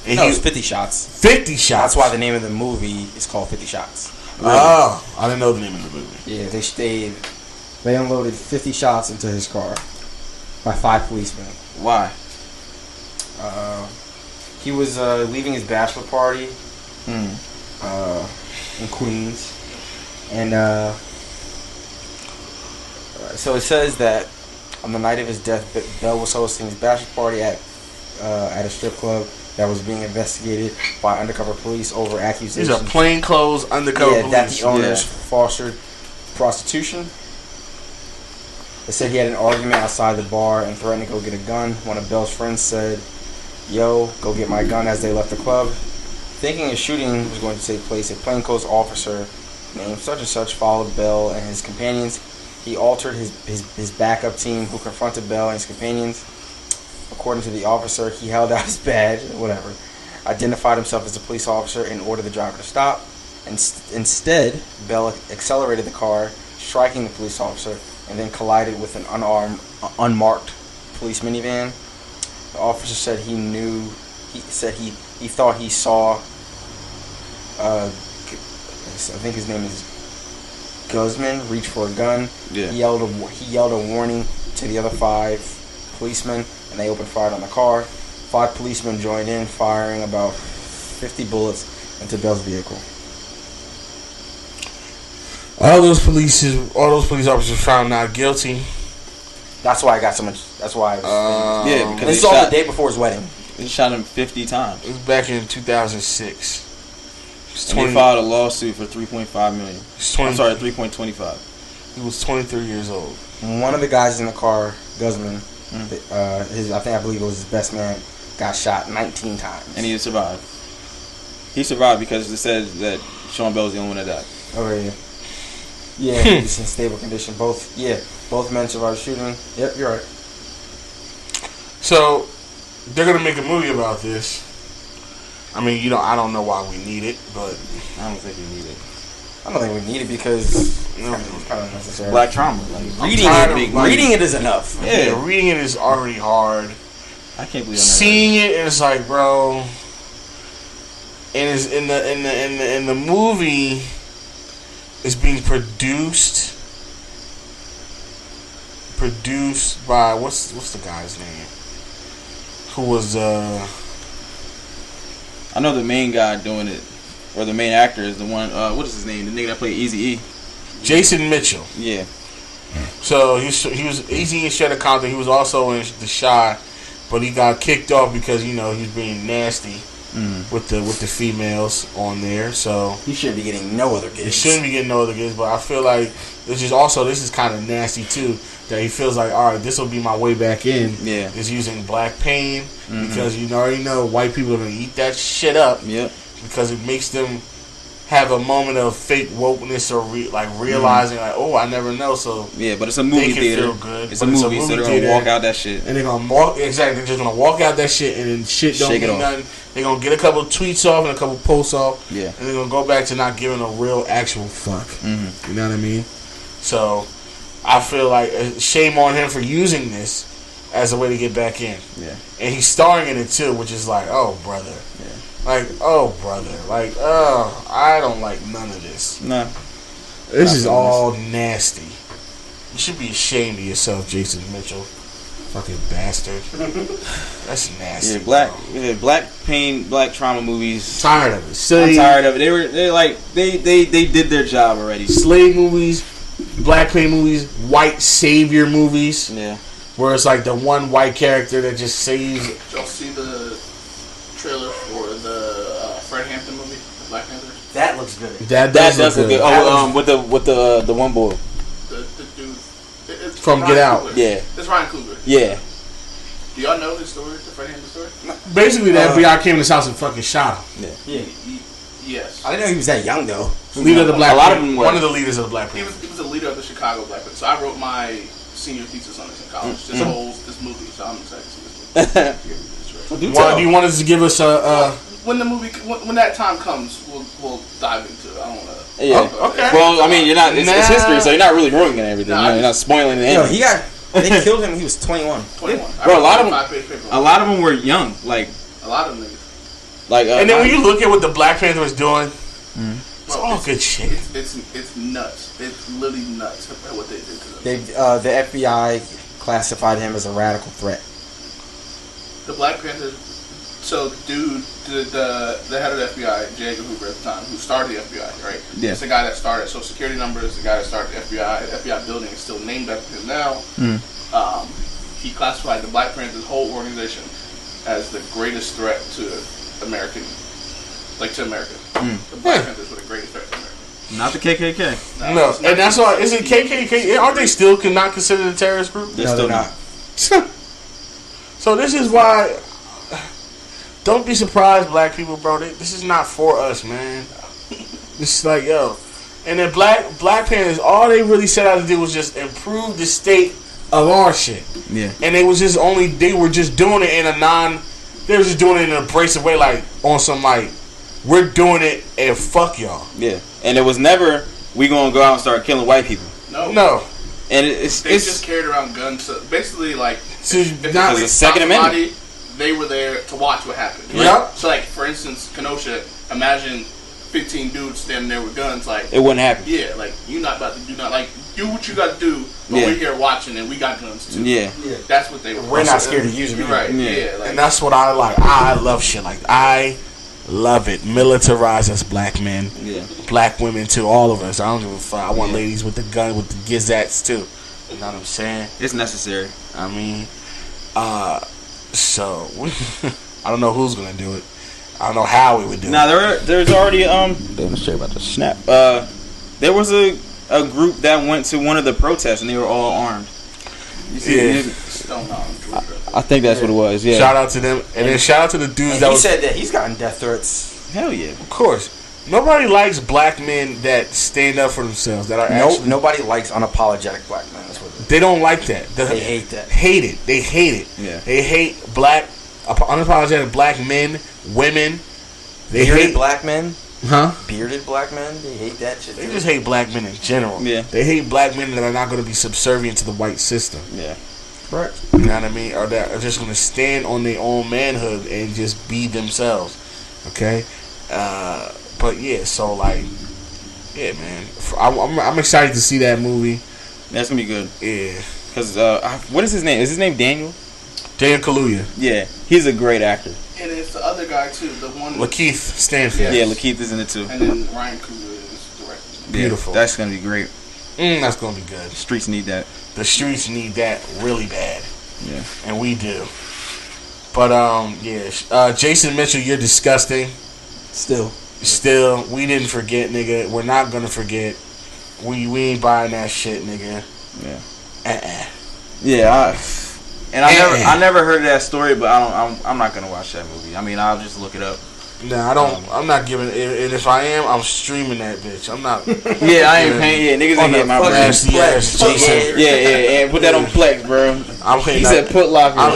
And no, it was 50 shots. 50 shots. That's why the name of the movie is called 50 Shots. Really? Oh, I didn't know the name of the movie. Yeah, they unloaded 50 shots into his car by 5 policemen. Why? He was leaving his bachelor party in Queens, and so it says that on the night of his death, Bell was hosting his bachelor party at a strip club that was being investigated by undercover police over accusations. These are plainclothes undercover police. That the owners fostered prostitution. They said he had an argument outside the bar and threatened to go get a gun. One of Bell's friends said, "Yo, go get my gun," as they left the club. Thinking a shooting was going to take place, a plainclothes officer named such and such followed Bell and his companions. He altered his backup team, who confronted Bell and his companions. According to the officer, he held out his badge, identified himself as a police officer, and ordered the driver to stop. Instead, Bell accelerated the car, striking the police officer, and then collided with an unmarked police minivan. The officer said he thought he saw, I think his name is Guzman, reach for a gun. Yeah. Uh, He yelled a warning to the other 5 policemen, and they opened fire on the car. 5 policemen joined in, firing about 50 bullets into Bell's vehicle. All those police officers found not guilty. That's why I got so much. That's why. Because This is all the day before his wedding. They shot him 50 times. It was back in 2006. And they filed a lawsuit for $3.5 million. I'm sorry, $3.25. He was 23 years old. One of the guys in the car, Guzman, I believe it was his best man, got shot 19 times. And he survived. He survived because it says that Sean Bell was the only one that died. Oh yeah. Yeah, he's in stable condition. Both men survived the shooting. Yep, you're right. So they're gonna make a movie about this. I mean, I don't know why we need it, but I don't think we need it. I don't think we need it because it's kind of necessary. Black trauma. Like, reading it is enough. Yeah, reading it is already hard. I can't believe seeing it, and it's like, bro. And it's in the movie is being produced produced by what's the guy's name? Who was I know the main guy doing it, or the main actor is the one. What is his name? The nigga that played Eazy-E. Jason Mitchell. Yeah. So he was Easy in Shutter Compton. He was also in The Shy, but he got kicked off because he was being nasty with the females on there. So He shouldn't be getting no other gigs. he shouldn't be getting no other gigs. But I feel like this is kind of nasty too. That he feels like, all right, this will be my way back in. Yeah. Is using black pain because you already know white people are gonna eat that shit up. Yep. Because it makes them have a moment of fake wokeness or realizing like, oh, I never know. So Yeah, but it's a movie they can theater. feel good. It's But a movie, so they're theater, gonna walk out that shit. and they're gonna walk exactly. They're just gonna walk out that shit, and then shit don't Shake it mean off. nothing. They're gonna get a couple tweets off and a couple posts off, Yeah. and they're gonna go back to not giving a real actual fuck. You know what I mean? So I feel like shame on him for using this as a way to get back in. Yeah. And he's starring in it too, which is like, oh brother. Like, oh brother. Like, oh, I don't like none of this. Nah. This is all nasty. You should be ashamed of yourself, Jason Mitchell. Fucking bastard. That's nasty. Yeah, bro. black pain, black trauma movies. Tired of it. Silly, I'm tired of it. They did their job already. slave movies, black pain movies, white savior movies, Yeah. where it's like the one white character that just saves. Did y'all see the trailer for the Fred Hampton movie, the Black Panther? That looks good. That That does look good. Oh, with the one boy. The dude. It's From Ryan Get Out. Coogler. Yeah. It's Ryan Coogler. Yeah. Do y'all know his story, the Fred Hampton story? Basically, the FBI came in his house and fucking shot him. Yeah. Yes. I didn't know he was that young though. Leader of the Black A lot of Panther- them were. one of the leaders of the Black He Panther. was a leader of the Chicago Black Panther. So I wrote my senior thesis on this in college. This movie. So I'm excited to see this movie. Do you want us to give us a? When the movie, when that time comes, we'll dive into it. I don't want to. Yeah. okay. Well, I mean, you're not. It's Nah. history, so you're not really ruining everything. Nah, You're not spoiling the Yo, ending. they killed him when he was 21. 21. Bro, a lot of them- 5-page paper. A lot of them were young, like A lot of them niggas. And then when you look at what the Black Panther is doing, it's Bro, all good shit. It's nuts. It's literally nuts what they did to them. The FBI classified him as a radical threat. The Black Panther. So, dude, the head of the FBI, J. Edgar Hoover at the time, who started the FBI, right? Yeah. It's the guy that started Social Security numbers. The guy that started the FBI. The FBI building is still named after him now. He classified the Black Panthers' whole organization as the greatest threat to American, to America. The Black Panthers were the greatest threat to America. not the KKK. No, it's not- and that's why isn't KKK? Aren't they still not considered a terrorist group? They're No, still they're not. So this is why. Don't be surprised, black people, bro. This is not for us, man. This is like, yo, and then Black Panthers, all they really set out to do was just improve the state of our shit. Yeah. And they were just doing it in a they were just doing it in an abrasive way, like on some like, we're doing it and fuck y'all. Yeah. And it was never we gonna go out and start killing white people. No. And They just carried around guns. So basically, like, So if not- they the Second stopped Amendment. somebody, they were there to watch what happened. Right? Yep. So, like, for instance, Kenosha, imagine 15 dudes standing there with guns. Like, it wouldn't happen. yeah, like, you're not about to do not like do what you got to do, but Yeah. we're here watching and we got guns too. Yeah. That's what they were. We're not scared to use them. You're right. Yeah. Yeah. Like, And that's what I like. I love shit like I love it. Militarize us, black men, Yeah. black women too. All of us. I don't give a fuck. I want ladies with the gun, with the gizzats too. You know what I'm saying? It's necessary. I mean, so I don't know who's gonna do it. I don't know how we would do Now it. there's already damn, let's check about the snap. There was a group that went to one of the protests and they were all armed. You see, Yeah. Stone Mountain, Georgia. I think that's what it was. Yeah. Shout out to them, and then shout out to the dudes And that he was. said that he's gotten death threats. Hell yeah. Of course, nobody likes black men that stand up for themselves. That are actually. Nobody likes unapologetic black men. That's what They don't like that. they hate that. Hate it. They hate it. Yeah. They hate unapologetic black men, women. They Bearded hate black men, huh? bearded black men. They hate that shit. They too. just hate black men in general. Yeah. They hate black men that are not going to be subservient to the white system. Yeah. Correct. You know what I mean? Or that are just going to stand on their own manhood and just be themselves. Okay? But yeah, so like, yeah, man. I'm excited to see that movie. That's gonna be good. Yeah. Because what is his name? Is his name Daniel? Dan Kaluuya. Yeah, he's a great actor. And it's the other guy too, the one. Lakeith Stanfield. Yeah, Lakeith is in it too. And then Ryan Coogler is directing. Beautiful. Yeah, that's gonna be great. That's gonna be good. The streets need that. The streets need that really bad. Yeah, and we do. But Jason Mitchell, you're disgusting. Still, we didn't forget, nigga. We're not gonna forget. We ain't buying that shit, nigga. Yeah. Yeah. I never heard that story, but I'm not gonna watch that movie. I mean, I'll just look it up. No, I don't. I'm not giving. And if I am, I'm streaming that bitch. I'm not. Yeah, I ain't paying. Yeah, niggas ain't getting my brand. Nasty ass Jason. Yeah, and put that on Plex, bro. He said put locker. I'm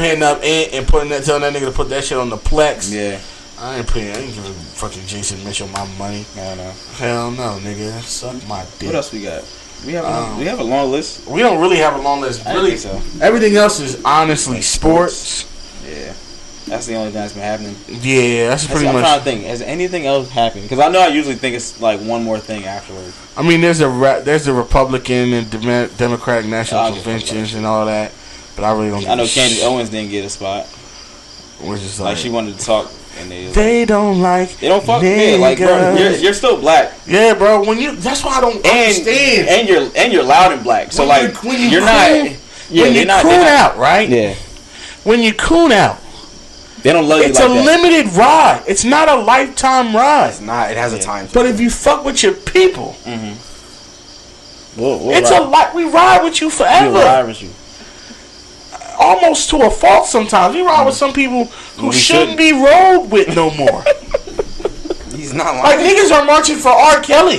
hitting up and telling that nigga to put that shit on the Plex. Yeah. I ain't giving fucking Jason Mitchell my money. No. Hell no, nigga. Suck my dick. What else we got? We have a long list. We don't really have a long list. Really, so. Everything else is honestly sports. Yeah. That's the only thing that's been happening. Yeah, that's pretty much. I'm trying to think. Has anything else happened? Because I know I usually think it's like one more thing afterwards. I mean, there's the Republican and Democratic National Conventions and all that, but I really don't. I know Candace Owens didn't get a spot. Which is like she wanted to talk, and they don't fuck me. Like, bro, you're still black. Yeah, bro. That's why I don't understand. And you're loud and black. So when you coon out, right? Yeah. When you coon out. They don't love you like that. It's a limited ride. It's not a lifetime ride. It's not. It has a time. But if you fuck with your people, it's a lot. We ride with you forever. We ride with you. Almost to a fault sometimes. We ride with some people who shouldn't be rolled with no more. He's not lying. Like, niggas are marching for R. Kelly.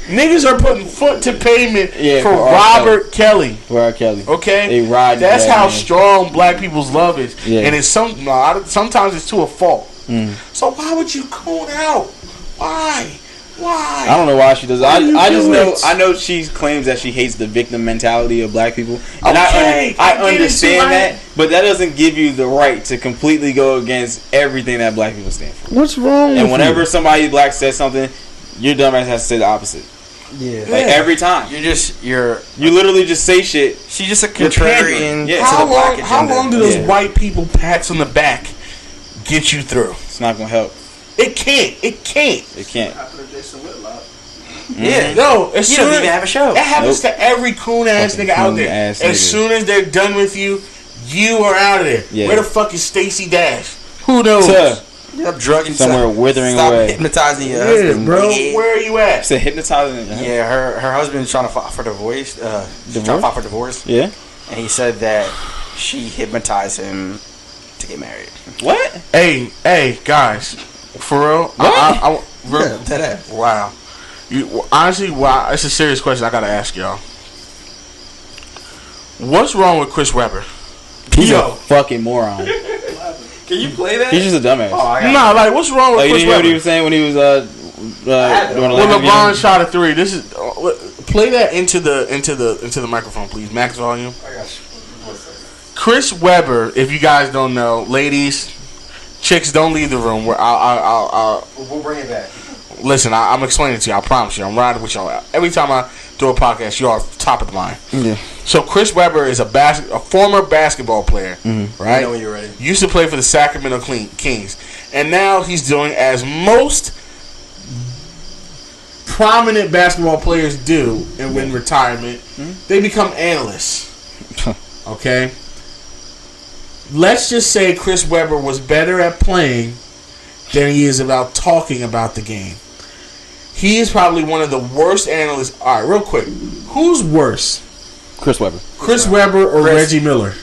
Niggas are putting foot to pavement for Robert Kelly. For R. Kelly. Okay? They ride. That's how strong black people's love is. Yeah. And it's sometimes it's to a fault. So why would you coon out? Why? I don't know why she does. I know she claims that she hates the victim mentality of black people. And I understand that, but that doesn't give you the right to completely go against everything that black people stand for. What's wrong with And whenever somebody black says something, your dumbass has to say the opposite. Yeah. Like every time. You literally just say shit. She's just a contrarian. Yeah. How long do those white people pats on the back get you through? It's not gonna help. It can't. Happened to Jason Whitlock. Yeah. No, he doesn't even have a show. That happens to every coon ass nigga out there. As soon as they're done with you, you are out of there. Yeah. Where the fuck is Stacey Dash? Who knows? Yep, drugging somewhere withering stop away. Hypnotizing your husband, bro. Where are you at? Said hypnotizing. Yeah, her husband's trying to file for divorce. Trying to file for divorce. Yeah, and he said that she hypnotized him to get married. What? Hey, guys, for real? What? Wow. Honestly, it's a serious question I gotta ask y'all. What's wrong with Chris Webber? He's a fucking moron. Can you play that? He's just a dumbass. What's wrong with Chris Webber? You didn't hear what he was saying when he was doing when LeBron shot a three. This is play that into the microphone, please. Max volume. I got you. Chris Webber, if you guys don't know, ladies, chicks, don't leave the room. We'll bring it back. Listen, I'm explaining it to you. I promise you. I'm riding with y'all. Every time I do a podcast, you are top of the line. Yeah. So Chris Webber is a former basketball player, right? I know when you're ready. Used to play for the Sacramento Kings, and now he's doing as most prominent basketball players do in retirement. They become analysts. Okay. Let's just say Chris Webber was better at playing than he is about talking about the game. He is probably one of the worst analysts. All right, real quick. Who's worse? Chris Webber. Chris Webber or Reggie Miller?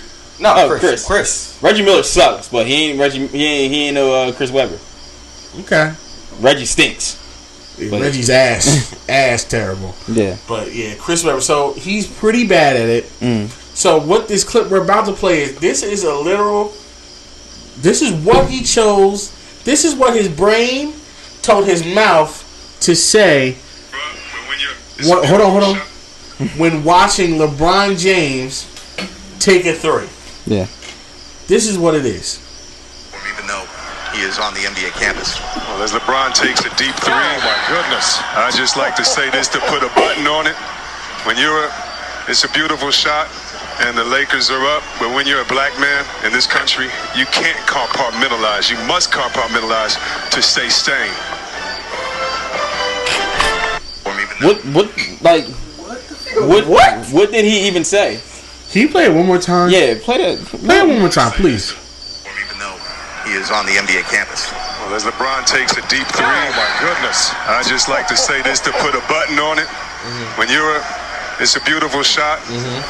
No, Chris. Reggie Miller sucks, but he ain't no Chris Webber. Okay. Reggie stinks. Yeah, Reggie's ass terrible. Yeah. But yeah, Chris Webber. So he's pretty bad at it. So what this clip we're about to play is, this is what he chose. This is what his brain told his mouth to say. Hold on. When watching LeBron James take a three. Yeah. This is what it is. Even though he is on the NBA campus. Well, as LeBron takes a deep three, oh my goodness. I just like to say this to put a button on it. When you're it's a beautiful shot, and the Lakers are up. But when you're a black man in this country, you can't compartmentalize. You must compartmentalize to stay sane. What did he even say? Can you play it one more time? Yeah, play it one more time, please. Even though he is on the NBA campus. Well, as LeBron takes a deep three, oh my goodness. I just like to say this to put a button on it. When it's a beautiful shot,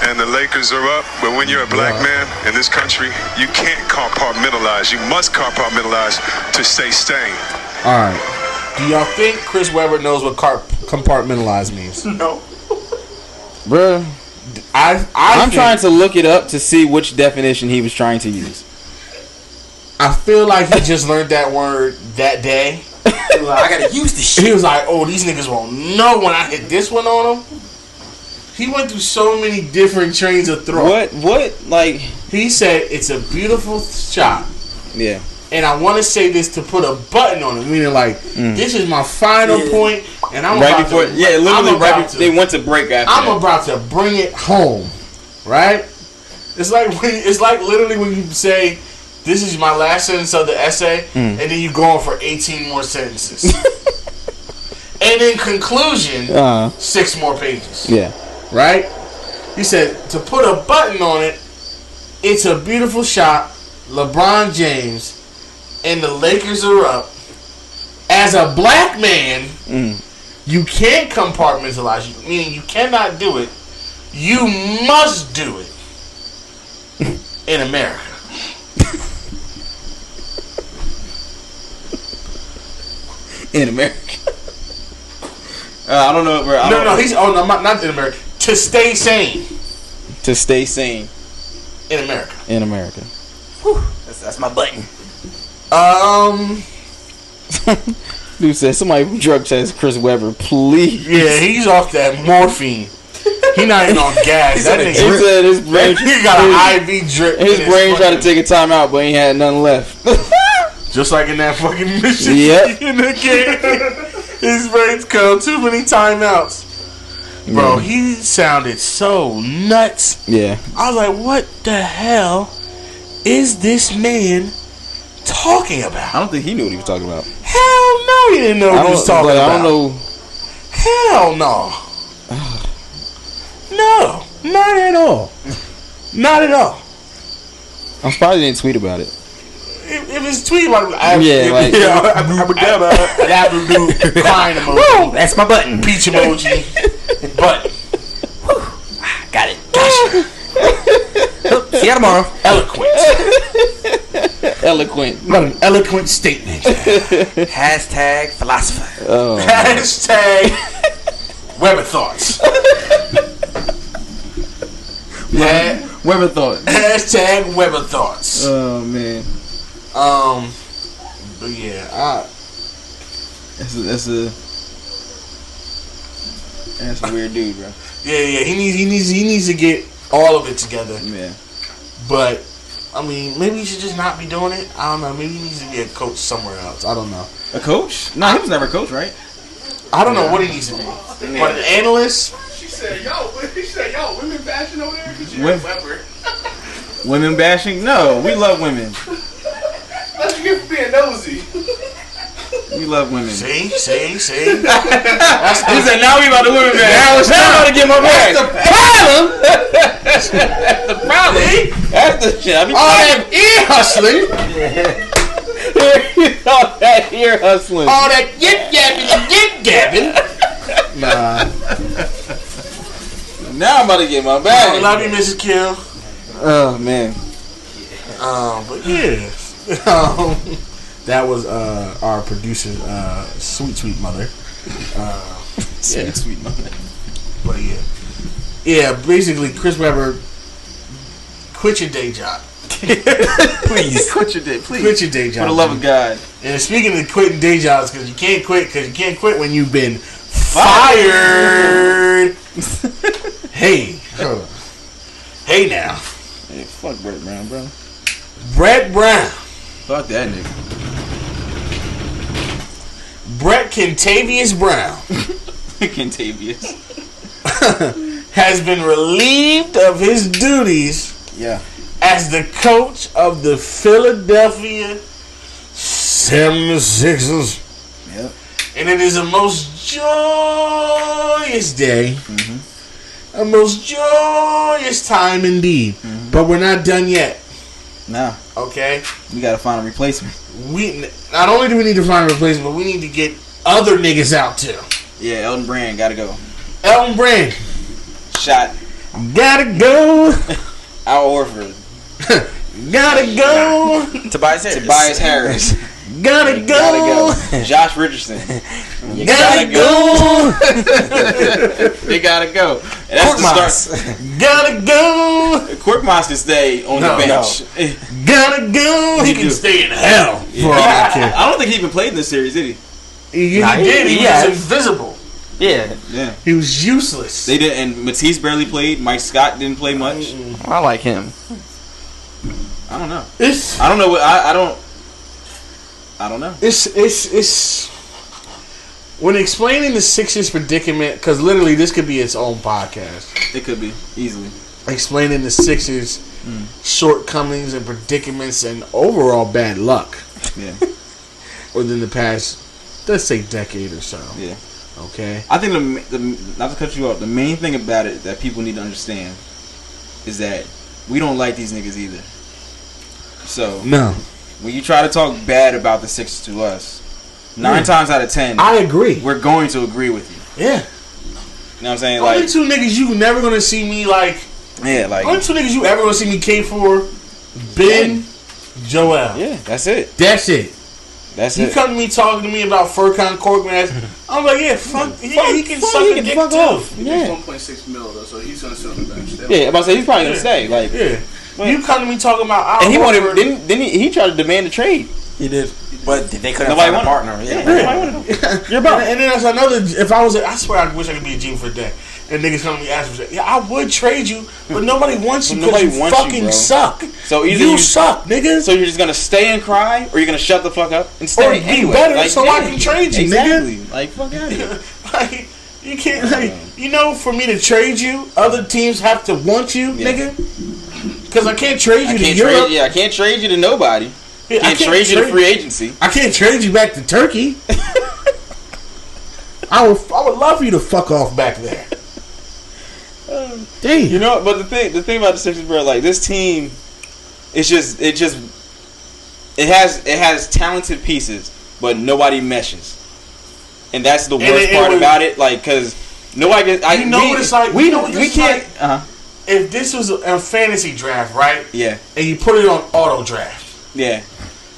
and the Lakers are up. But when you're a black man in this country, you can't compartmentalize. You must compartmentalize to stay sane. All right. Do y'all think Chris Webber knows what compartmentalize means? No. Bruh, I'm trying to look it up to see which definition he was trying to use. I feel like he just learned that word that day. I gotta use this shit. He was like, oh, these niggas won't know when I hit this one on them. He went through so many different trains of thought. What? Like, he said, it's a beautiful shot. Yeah. And I want to say this to put a button on it, meaning like, this is my final point, and I'm right about before, to... yeah, literally right before they went to break after I'm about to bring it home, right? It's like literally when you say, this is my last sentence of the essay, and then you go on for 18 more sentences. And in conclusion, 6 more pages. Yeah. Right? He said, to put a button on it, it's a beautiful shot, LeBron James, and the Lakers are up. As a black man, you can't compartmentalize, meaning you cannot do it. You must do it in America. In America. I don't know. No, he's not in America. To stay sane. To stay sane. In America. In America. Whew. That's my button. Dude said somebody from drug test Chris Webber, please. Yeah, he's off that morphine. He not even on gas. That nigga, he said his brain. He got an IV drip. His brain tried to take a time out, but he had nothing left. Just like in that fucking mission. Yep. In the game. His brain's come too many timeouts. Bro, he sounded so nuts. Yeah. I was like, what the hell is this man talking about? I don't think he knew what he was talking about. Hell no, he didn't know what he was talking about. I don't know. Hell no. No, not at all. Not at all. I'm surprised he didn't tweet about it. If it's tweet about it, I'm crying emoji. Woo, that's my button. Peach emoji. Button. Got it. Gotcha. See you tomorrow. Eloquent. What an eloquent statement. Hashtag philosopher. Oh. Hashtag Weber thoughts. Weber thoughts. Hashtag Weber thoughts. Oh man. But yeah, that's a weird dude, bro. Yeah. He needs to get all of it together. Yeah. But I mean, maybe he should just not be doing it. I don't know. Maybe he needs to be a coach somewhere else. I don't know. A coach? No, he was never a coach, right? I don't know what he needs to be. But an analyst. She said, yo, women bashing over there? Because you're Weber. Women bashing? No, we love women. That's you for being nosy. We love women. See? He said, now we about to women bash. Now I'm about to get my bag. That's the problem. That's the problem. That's the shit. I be all that ear hustling. All that ear hustling. All that yip gabbing. Nah. Now I'm about to get my bag. I love you, Mrs. Kill. Oh man. But yeah. That was our producer, sweet mother. Sweet mother. But yeah. Basically, Chris Webber, quit your day job. Please quit your day. Please quit your day job. For the love of God. And speaking of quitting day jobs, because you can't quit when you've been fired. Hey now. Hey, fuck Brett Brown, bro. Brett Brown. Fuck that nigga. Brett Kentavious Brown. Kentavious. has been relieved of his duties as the coach of the Philadelphia 76ers. Yep. And it is a most joyous day. A most joyous time indeed. But we're not done yet. Nah. Okay? We gotta find a replacement. We not only do we need to find a replacement, but we need to get other niggas out too. Yeah, Elton Brand gotta go. Elton Brand. Shot. Gotta go. Al Horford. Gotta go. Tobias Harris. Gotta go. Josh Richardson. You Gotta go. They gotta go. And that's the start. Gotta go. Korkmaz can stay on the bench. Gotta go. He can stay in hell. For all I care. I don't think he even played in this series, did he? He did. He was invisible. Yeah. He was useless. They did, and Matisse barely played. Mike Scott didn't play much. I like him. I don't know. It's I don't know what I don't know. It's when explaining the Sixers predicament, because literally this could be its own podcast. It could be easily Explaining the Sixers' shortcomings and predicaments and overall bad luck Yeah. within the past, let's say, decade or so. Yeah. Okay. I think the not to cut you off, the main thing about it that people need to understand is that we don't like these niggas either. So No, when you try to talk bad about the Sixers to us, 9 times out of 10, I agree. we're going to agree with you. Yeah. You know what I'm saying? Only Like, two niggas you never gonna see me like. yeah, like, Only two niggas you ever gonna see me cape for, Ben, Joel. yeah, that's it. That's it. That's You it. come to me talking to me about Furkan Korkmaz, I'm like, yeah, fuck, yeah, he can suck a dick too. He makes 1.6 mil though, so he's gonna sit on the bench. Yeah, I'm about to say he's probably gonna stay. Like, Yeah. You come to me talking about Al and he wanted, Horford. didn't he tried to demand a trade? He did. But they couldn't Nobody find a wanted partner. him. Yeah. Nobody wanted him. You're about. And then there's another. If I was, I swear, I wish I could be a GM for a day. And niggas come to me asking for, yeah, I would trade you, but nobody wants you because Nobody you wants you, fucking bro. suck. So either you suck, nigga. So you're just gonna stay and cry, or you're gonna shut the fuck up and stay Or be anyway. better Like, so I can trade you, exactly. Like, fuck out of here. Like, you can't. Like, you know, for me to trade you, other teams have to want you, nigga. Because I can't trade you to Europe. I can't trade you to nobody. Yeah, Can't trade you to free agency. I can't trade you back to Turkey. I would love for you to fuck off back there. Damn. You know, but the thing about the Sixers, bro, like this team, it has talented pieces, but nobody meshes, and that's the worst part about it. Like, cause nobody gets. You know what it's like? We You know what this we is can't. like? If this was a fantasy draft, right? Yeah, And you put it on auto draft, yeah.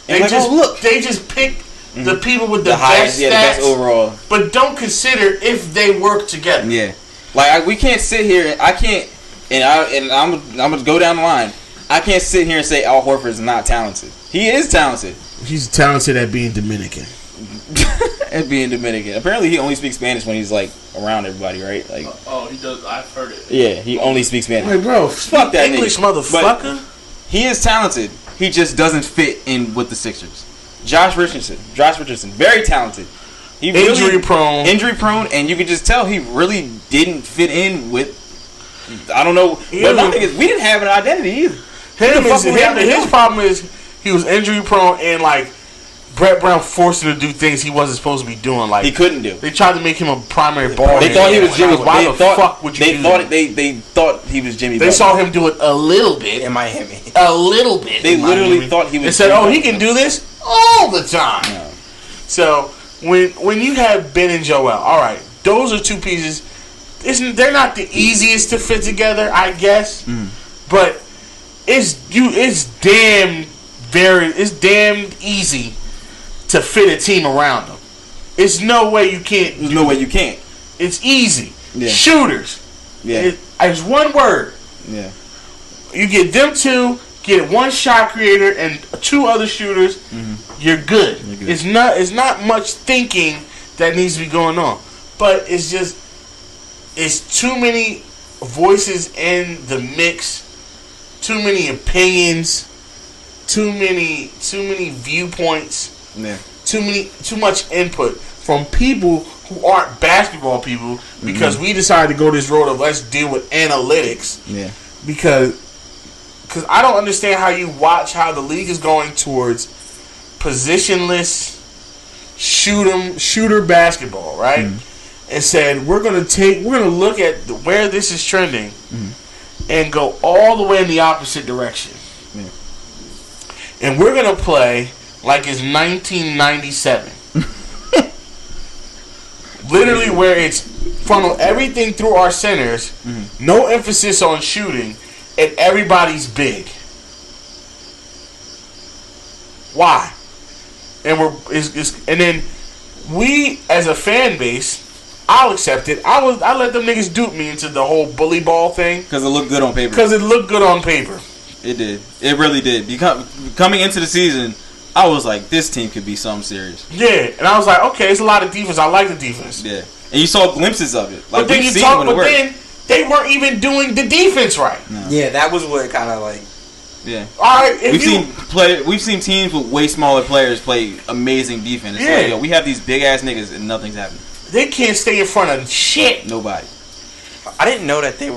they And just look, they just pick the people with the, the highest, best the stats, best overall. but don't consider if they work together. Yeah, like we can't sit here. I can't, and I'm gonna go down the line. I can't sit here and say Al Horford is not talented. He is talented. He's talented at being Dominican. And being Dominican. Apparently, he only speaks Spanish when he's like around everybody, right? Like, Oh, he does. I've heard it. yeah, he only speaks Spanish. Like, bro, Fuck that English nigga. motherfucker. He is talented. He just doesn't fit in with the Sixers. Josh Richardson, very talented. He Injury prone, and you could just tell he really didn't fit in with. I don't know. Yeah, But my thing is, we didn't have an identity either. His problem is he was injury prone and like Brett Brown forced him to do things he wasn't supposed to be doing. Like He couldn't do. They tried to make him a primary ball. They thought he was Jimmy. Why the fuck would you They do thought that? they thought he was Jimmy. They Butler. saw him do it a little bit. In Miami. A little bit. They in literally Miami. thought he was. They said, Jimmy "Oh, he Butler. can do this all the time." No. So when you have Ben and Joel, all right, those are two pieces. They're not the easiest to fit together, I guess, but it's damn easy to fit a team around them. It's no way you can't. There's no way you can't. It's easy. Yeah. Shooters. Yeah. It's one word. Yeah. You get them two, get one shot creator and two other shooters. You're good. You're good. It's not much thinking that needs to be going on, but it's too many voices in the mix, too many opinions, too many viewpoints, Yeah. too much input from people who aren't basketball people because we decided to go this road of let's deal with analytics. Yeah. Because I don't understand how you watch how the league is going towards positionless shooter basketball, right? And said we're gonna look at where this is trending and go all the way in the opposite direction. Yeah. And we're gonna play like it's 1997. Literally, where it's funnel everything through our centers, no emphasis on shooting, and everybody's big. Why? And and then we as a fan base, I'll accept it. I let them niggas dupe me into the whole bully ball thing Because it looked good on paper. because it looked good on paper. It did. It really did. Coming into the season, I was like, this team could be something serious. Yeah, and I was like, okay, it's a lot of defense. I like the defense. Yeah. And you saw glimpses of it. Like, But then we've seen when it worked. then they weren't even doing the defense right. Yeah, that was what kind of like. Yeah. All right, if We've seen teams with way smaller players play amazing defense. It's Yeah. like, yo, we have these big ass niggas and nothing's happening. they can't stay in front of shit. Nobody. I didn't know that they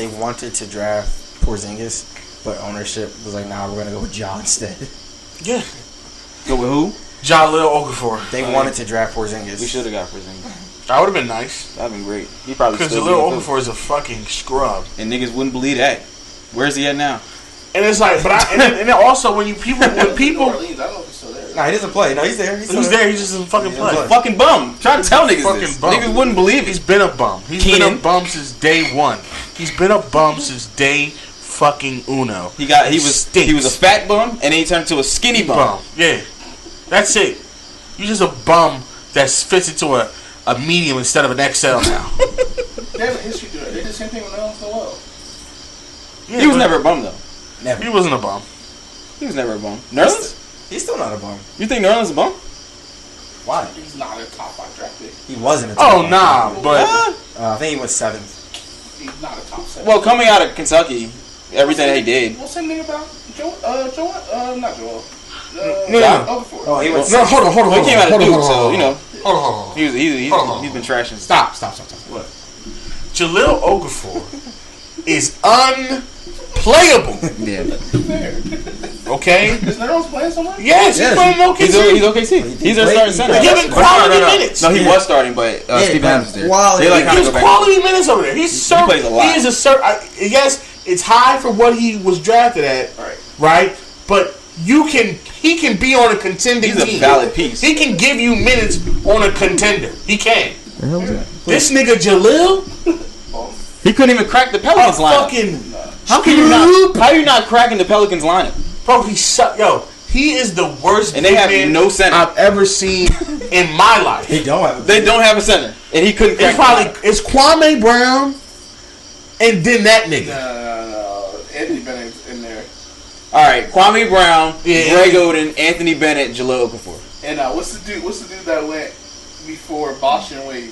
wanted to draft Porzingis, but ownership was like, nah, we're gonna go with John instead. Yeah, Go with who? John Lil Okafor. They wanted to draft Porzingis. We should have got Porzingis. That would have been nice. That'd been great. He probably Because still Lil be in Okafor is a fucking scrub. Philly. And niggas wouldn't believe that. Where's he at now? And it's like, and then also when New people, Orleans, I don't know if he's still there. Nah, he doesn't play. No, he's there. he's there, he just doesn't fucking He play. doesn't play. Fucking bum. Trying to tell niggas Fucking this. bum. Niggas wouldn't believe He's it. been a bum. He's been Keenan. a bum since day one. He's been a bum since day fucking uno. He Stinks. was a fat bum and then he turned into a skinny bum. Yeah, that's it. You're just a bum that fits into a medium instead of an XL now. They have a history doing it. They did the same thing with Nerlens Noel. Yeah, He was but never a bum though. Never. He wasn't a bum. He was never a bum. Nerlens? He's still not a bum. You think Nerlens is a bum? Why? He's not a top 5 draft pick. He wasn't a Oh top nah, but I think he was 7th. He's not a top 7. Well, coming out of Kentucky, everything he did. Well, same thing about not Joel. No. Okafor. Oh, he was. no. Hold on. He came out of Duke, so you know Hold on. he's Hold on. been trashing. Stop. What? Jalil Okafor is unplayable. Yeah, Okay. Is Nerlens playing somewhere? Yes, he's playing in he's OKC. OKC. He's their starting center. Give him quality minutes. No, he was starting, but Steve Adams was there. quality. They like He kind of gives go back. quality minutes over there. He's plays a lot. He is a yes, it's high for what he was drafted at. Right? But he can be on a contending He's a team. valid piece. He can give you minutes on a contender. He can. This nigga Jalil, He couldn't even crack the a Pelicans lineup. fucking How are you not cracking the Pelicans lineup? bro, he is the worst And they big have man no center. I've ever seen in my life. They don't have. They don't have a center, and he couldn't crack. It's Kwame Brown, and then that nigga. No. Anthony Bennett's in there. All right, Kwame Brown, Yeah. Greg Oden, Anthony Bennett, Jalil Okafor. And what's the dude that went before Bosh and Wade?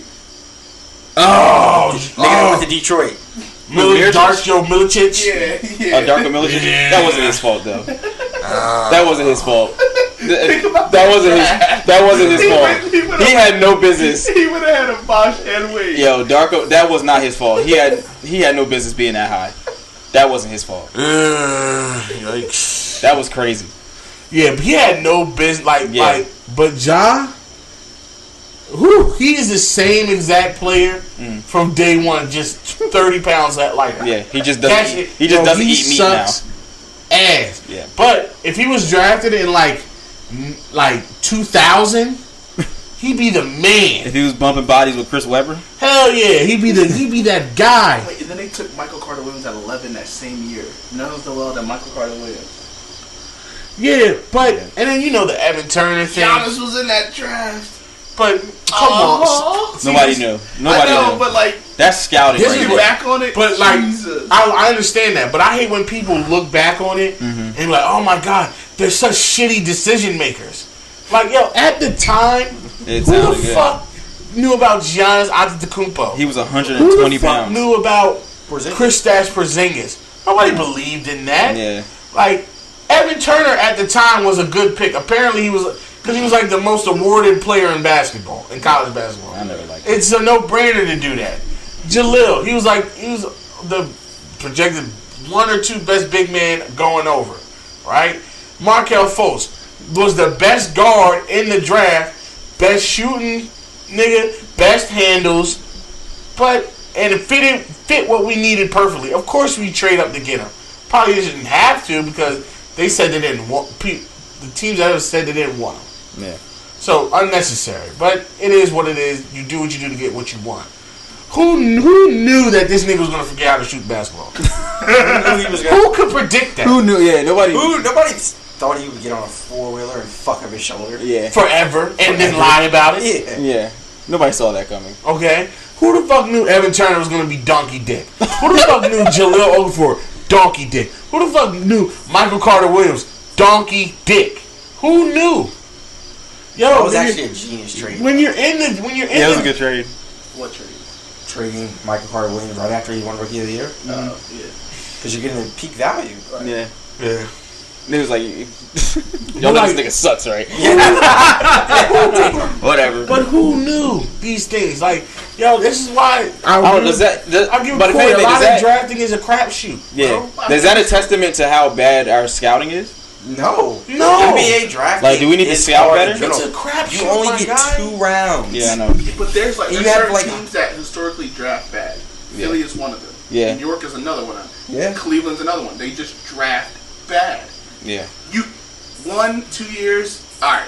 Oh, Nigga that went to Detroit. Joe Milicic. Yeah. Darko Milicic. Yeah. That wasn't his fault though. That wasn't his fault. about That wasn't his fault. He had no business. He would have had a Bosh and Wade. Yo, Darko, that was not his fault. He had no business being that high. That wasn't his fault. Yikes. That was crazy. Yeah, but he had no business. Yeah. But Ja, he is the same exact player from day one, just 30 pounds lighter. Yeah, he just doesn't. He just doesn't eat meat now. Ass. Yeah. But if he was drafted in like 2000, he'd be the man. If he was bumping bodies with Chris Webber, Hell yeah, he'd be that guy. Wait, and then they took Michael Carter Williams at 11 that same year. Nerlens Noel and Michael Carter Williams. Yeah, but and then the Evan Turner thing. Giannis was in that draft. But come on, nobody knew. Nobody I know, knew. but like, That's scouting. This Right is there. back on it. But like, Jesus. I understand that, but I hate when people look back on it and be like, oh my god, they're such shitty decision makers. Like, yo, at the time, It who sounded the good. fuck knew about Giannis Antetokounmpo? He was Who 120 the fuck pounds. knew about Porzingis. Kristaps Porzingis? Nobody believed in that. Yeah. Like, Evan Turner at the time was a good pick. Apparently, he was Because he was like the most awarded player in basketball, in college basketball. I never liked it. It's a no-brainer to do that. Jalil, he was the projected 1 or 2 best big man going over, right? Markelle Fultz was the best guard in the draft, best shooting nigga, best handles, and it fit what we needed perfectly. Of course, we trade up to get him. Probably didn't have to because they said they didn't want. The teams that have said they didn't want him. Yeah. So unnecessary, but it is what it is. You do what you do to get what you want. Who knew that this nigga was gonna forget how to shoot basketball? Who could predict that? Who knew? Yeah, nobody. Nobody thought he would get on a 4-wheeler and fuck up his shoulder. Yeah. Forever and then lie about it. Yeah. Yeah. Nobody saw that coming. Okay. Who the fuck knew Evan Turner was gonna be donkey dick? Who the fuck knew Jaleel Okafor donkey dick? Who the fuck knew Michael Carter Williams donkey dick? Who knew? Yo, that was actually a genius trade. When you're in Yeah, it was a good trade. What trade? Trading Michael Carter Williams right after he won Rookie of the Year. Yeah. Because you're getting the peak value. Right. Yeah. Niggas like, y'all know this nigga sucks, right? Whatever. But who knew these things? Like, yo, this is why I'll give you a point. A lot of drafting is a crapshoot. Yeah. Is that a testament to how bad our scouting is? No. No. NBA draft. Like, do we need to scout better? It's a crapshoot. You only get 2 rounds. Yeah, I know. But there's You certain have, like, teams that historically draft bad. Philly is one of them. Yeah. New York is another one. Yeah. Cleveland's another one. They just draft bad. Yeah. 1-2 years, alright.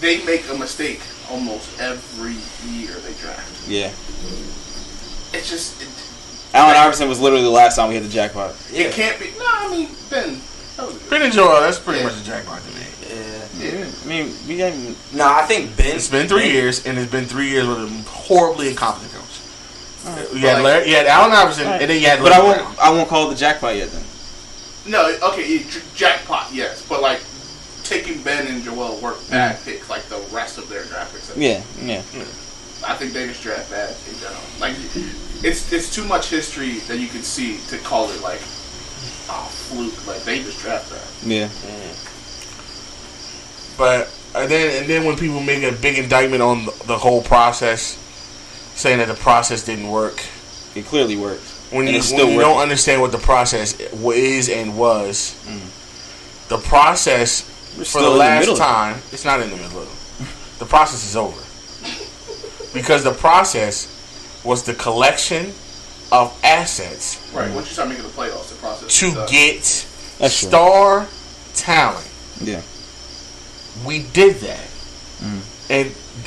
They make a mistake almost every year they draft. Yeah. It's just Allen Iverson was literally the last time we hit the jackpot. it can't be. No, I mean Ben. That was good. Ben and Joel, that's pretty much a jackpot to me. Yeah. I mean, we got even. Nah, I think Ben. It's been 3 years, and it's been 3 years with a horribly incompetent coach. You had Like- Larry, you had Allen Iverson, and then you had. But Larry Brown. I won't call it the jackpot yet. Then. No, okay, jackpot, yes, but like taking Ben and Joel were bad picks, like the rest of their draft picks. Yeah. I think they just draft bad in general. Like it's too much history that you can see to call it like fluke. Like they just draft bad. Yeah. But and then when people make a big indictment on the whole process, saying that the process didn't work, It clearly works. when And you it's still don't working. understand what the process is and was, the process We're for still the in the last middle of it. time, it's not in the middle of it. The process is over because the process was the collection of assets Right. Once you start making the playoffs, the process to is done. get That's true. star talent. Yeah. We did that,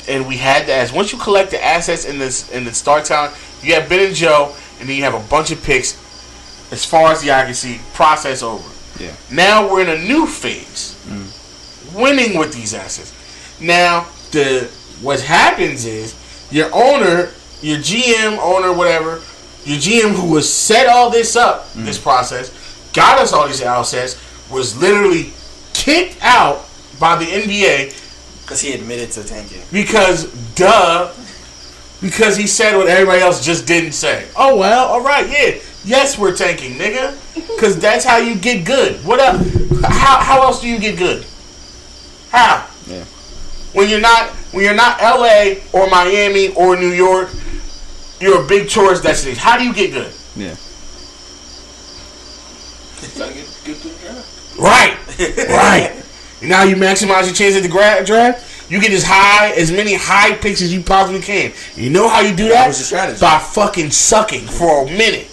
and we had the assets. Once you collect the assets in the star talent, you have Ben and Joe, and then you have a bunch of picks. As far as the eye can see, process over. Yeah. Now we're in a new phase, winning with these assets. Now what happens is your owner, your GM owner, whatever, your GM who has set all this up, this process, got us all these assets, was literally kicked out by the NBA Because he admitted to tanking. because he said what everybody else just didn't say. Oh well, all right, yeah, yes, we're tanking, nigga, because that's how you get good. What else? How else do you get good? How? Yeah. When you're not LA or Miami or New York, you're a big tourist destination. How do you get good? Yeah. Gotta get to the draft. Right, right. Now you maximize your chance at the draft. You get as many high picks as you possibly can. You know how you do that? That was the strategy. By fucking sucking for a minute.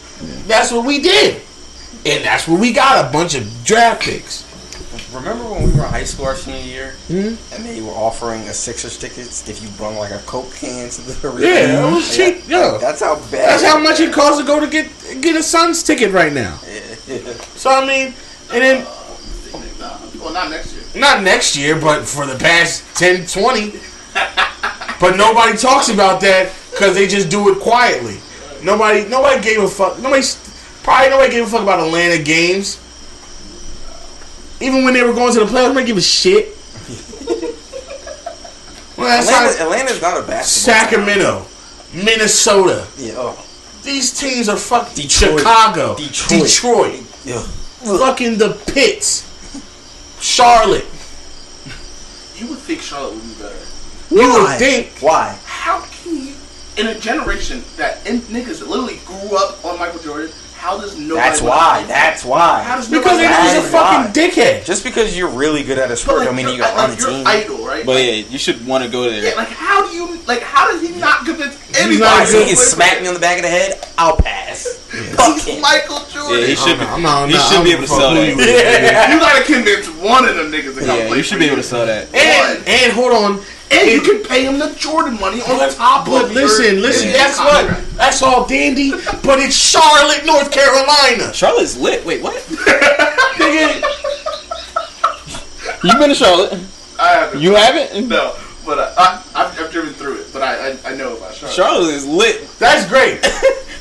That's what we did, and that's what we got, a bunch of draft picks. Remember when we were in high school our senior year, and they were offering a Sixers tickets if you brought like a Coke can to the arena? Yeah, it was cheap. Yeah, That's how bad. that's how much it costs to go to get a Suns ticket right now. So I mean, and then Well, not next year. not next year, but for the past 10, 20. But nobody talks about that because they just do it quietly. Nobody gave a fuck. Nobody gave a fuck about Atlanta games. Even when they were going to the playoffs, nobody give a shit. Well, that's Atlanta's not a basketball Sacramento, Minnesota. town. Yeah. These teams are fucking Detroit. Chicago, Detroit. Yeah. fucking the Pits, Charlotte. you would think Charlotte would be better. You would think. Why? How can you, in a generation that niggas literally grew up on Michael Jordan, how does nobody... That's why. That's why. How does Because nobody... he was a fucking dickhead. Just because you're really good at a But, sport like, don't mean you're, you got on the you're team. idol, right? But yeah, you should want to go there. Yeah, like how do you... Like how does he not convince anybody? not So good. he can smack me on the back of the head, I'll pass. Fuck He's him. Michael Jordan. Yeah, he should. I'm He should be able to sell that. You gotta convince one of them niggas to come Yeah, play you should for be able to sell that. And hold on. And you can pay him the Jordan money on top But of listen, that's what. That's all dandy. But it's Charlotte, North Carolina. Charlotte's lit. Wait, what? Nigga, You been to Charlotte? I haven't. You haven't? No, but I've driven through it. But I know about Charlotte. Charlotte is lit. that's great.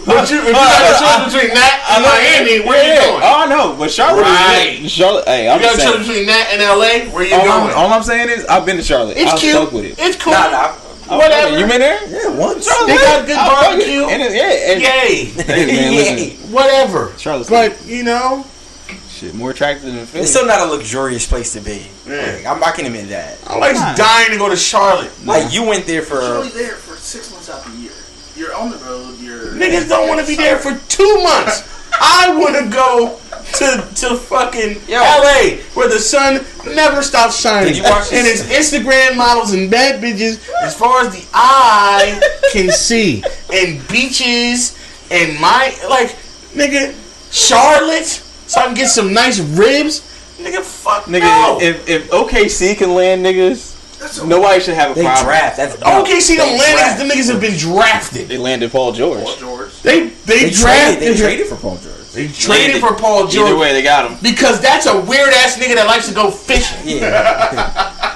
But if you got a choice between that and Miami, where you going? Oh, I know, but Charlotte Right. is lit. Charlotte, hey, I'm You got just a choice saying. between that and LA, where you All going? I'm saying is, I've been to Charlotte. It's I was cute. stoked with it. It's cool. Nah. Whatever. You been there? Yeah, once. They got good barbecue. And yeah. Yay. Hey, man, listen. Whatever. Charlotte's But, you know, shit more attractive than Philly. It's still not a luxurious place to be. Yeah. Like, I can admit that. I like dying to go to Charlotte. Like, you went there for... You're only there for 6 months out the year. You're on the road. You're Niggas don't want to be there for 2 months. I want to go to fucking LA where the sun never stops shining. Did you watch and it's Instagram models and bad bitches as far as the eye can see. And beaches and nigga, Charlotte, so I can get some nice ribs. Nigga, fuck Nigga, no. if OKC can land niggas, That's a nobody should have a They problem. draft. That's OKC don't they land draft. them niggas have been drafted. They landed Paul George. Paul George. They They drafted. traded for Paul George. They traded for Paul George. Either way, they got him. Because that's a weird ass nigga that likes to go fishing. Yeah.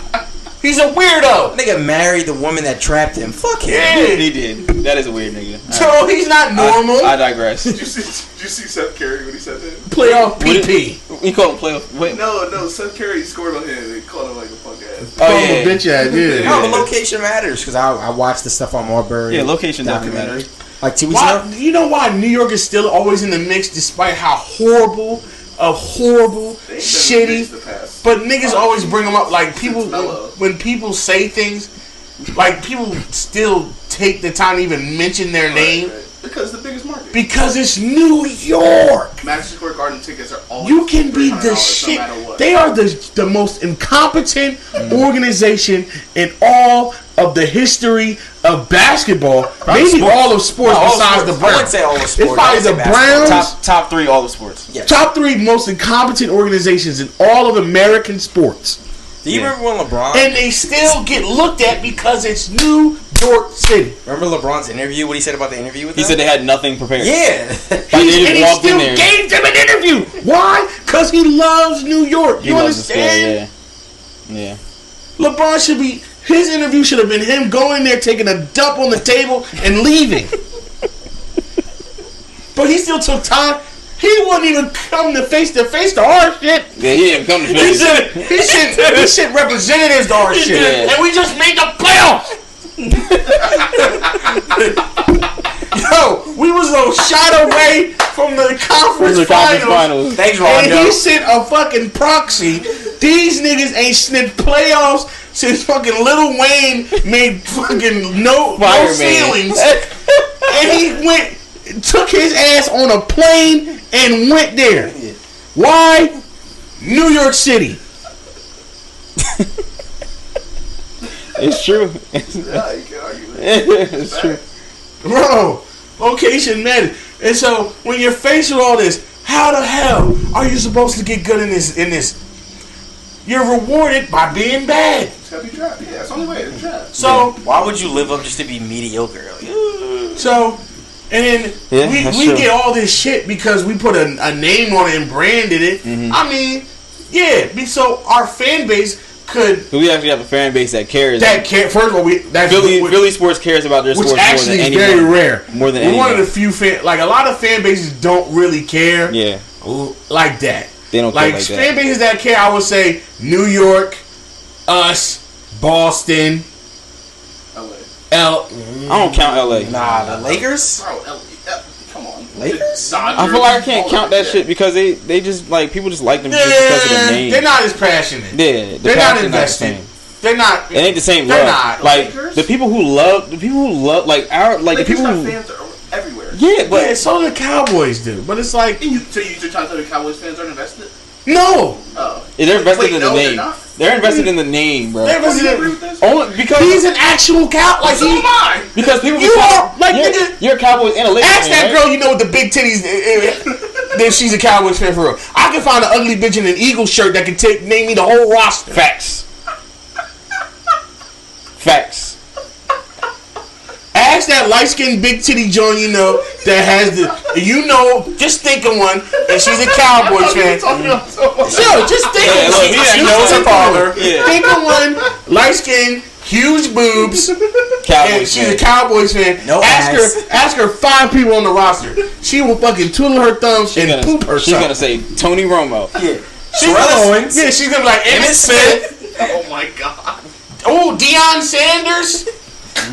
He's a weirdo. Nigga married the woman that trapped him. Fuck him. Yeah. He did. That is a weird nigga. So he's not normal. I digress. Did you see Seth Curry when he said that? Playoff PP. He called him playoff. Wait. No, Seth Curry scored on him. They called him like a punk ass. Oh, yeah. Bitch ass, yeah. No, the location matters because I watched the stuff on Marbury. Yeah, location definitely documentary. matters. Like 2 weeks Why, ago. you know why New York is still always in the mix despite how horrible, They shitty. the past. But niggas always bring them up. Like people, It's mellow. when people say things, like people still take the time to even mention their name. Right. Because the biggest market. Because it's New York. Madison Square Garden tickets are always You can be the $300 shit. No matter what. They are the most incompetent organization in all of the history of basketball. Maybe all of sports besides the I Browns. wouldn't say all of sports. It's probably I'd say the basketball. Browns. Top 3 all the sports. Yeah. Top 3 most incompetent organizations in all of American sports. Do you remember when LeBron? And they still get looked at because it's New York City. Remember LeBron's interview? What he said about the interview with He them? said they had nothing prepared. Yeah. Like, they just And he walked in still there. gave them an interview. Why? Because he loves New York. He You loves the story, understand? yeah. LeBron should be. His interview should have been him going there, taking a dump on the table, and leaving. But he still took time. He wouldn't even come to face to our shit. Yeah, he didn't come to He finish. sent representatives to our shit, Yeah. and we just made the playoffs. Yo, we was a shot away from the conference finals. Thanks, And Rondo. he sent a fucking proxy. These niggas ain't sniffed playoffs since fucking Lil Wayne made fucking no Fireman. ceilings. And he took his ass on a plane and went there. Why? New York City. It's true. Yeah, you can argue with it. It's true. Bro, location matters. And so when you're faced with all this, how the hell are you supposed to get good in this? You're rewarded by being bad. It's gotta be draft. Yeah, it's the only way. It's draft. So Why would you live up just to be mediocre? Like, So, and then Yeah, that's we true. get all this shit because we put a name on it and branded it. Mm-hmm. I mean, yeah. So our fan base could We actually have a fan base that cares. first of all Philly sports cares about their which sports more actually than is anyone. very rare. More than We're one of anyone. the few a lot of fan bases don't really care. Yeah, Like that. they don't care Like like fan that. bases that care, I would say New York, us, Boston, LA. I don't count LA. nah, the Lakers? Bro, LA. Come on. Lakers? Dodgers, I feel like I can't all count that shit because they just like people just like them just because of the Yeah, name. they're not as passionate. Yeah, the They're not passion's the invested. same. They're not. It ain't the same They're love. not. Like Lakers? the people who love like our like Lakers the people who fans are everywhere. yeah, but Yeah, so the Cowboys do. But it's like, So you're trying to tell the Cowboys fans aren't invested? no. Oh. they're invested Wait, in no, the they're name. not? They're invested in the name, bro. They're Do you invested agree in, with this? Only because he's an actual cow. Like, So am I. because people You are, like, nigga. you're a Cowboys and a Lakers ask fan, that right? girl, you know, with the big titties, then she's a Cowboys fan for real. I can find an ugly bitch in an Eagles shirt that can name me the whole roster. Facts. Facts. Ask that light skinned big titty John you know that has the, just think of one, and she's a Cowboys fan. Yo, just think of look, one. he She knows her father. Yeah. Think of one, light skinned, huge boobs, and Cowboys she's fan. a Cowboys fan. No ass. Ask her 5 people on the roster. She will fucking twiddle her thumbs and poop herself. She's gonna say Tony Romo. Yeah. She's Owens. Yeah, she's gonna be like Emmitt Smith. Oh my god. Oh, Deion Sanders.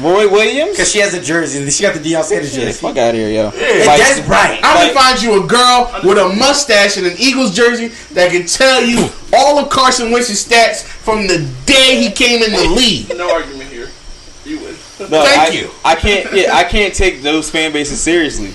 Roy Williams. Because she has a jersey. She got the Deion Sanders Yeah, jersey. fuck out of here, yo. Yeah. Like, Des Bryant. I'm Like- gonna find you a girl with a mustache and an Eagles jersey that can tell you all of Carson Wentz's stats from the day he came in the league. No argument here. You win. no, Thank you. I can't. Yeah, I can't take those fan bases seriously.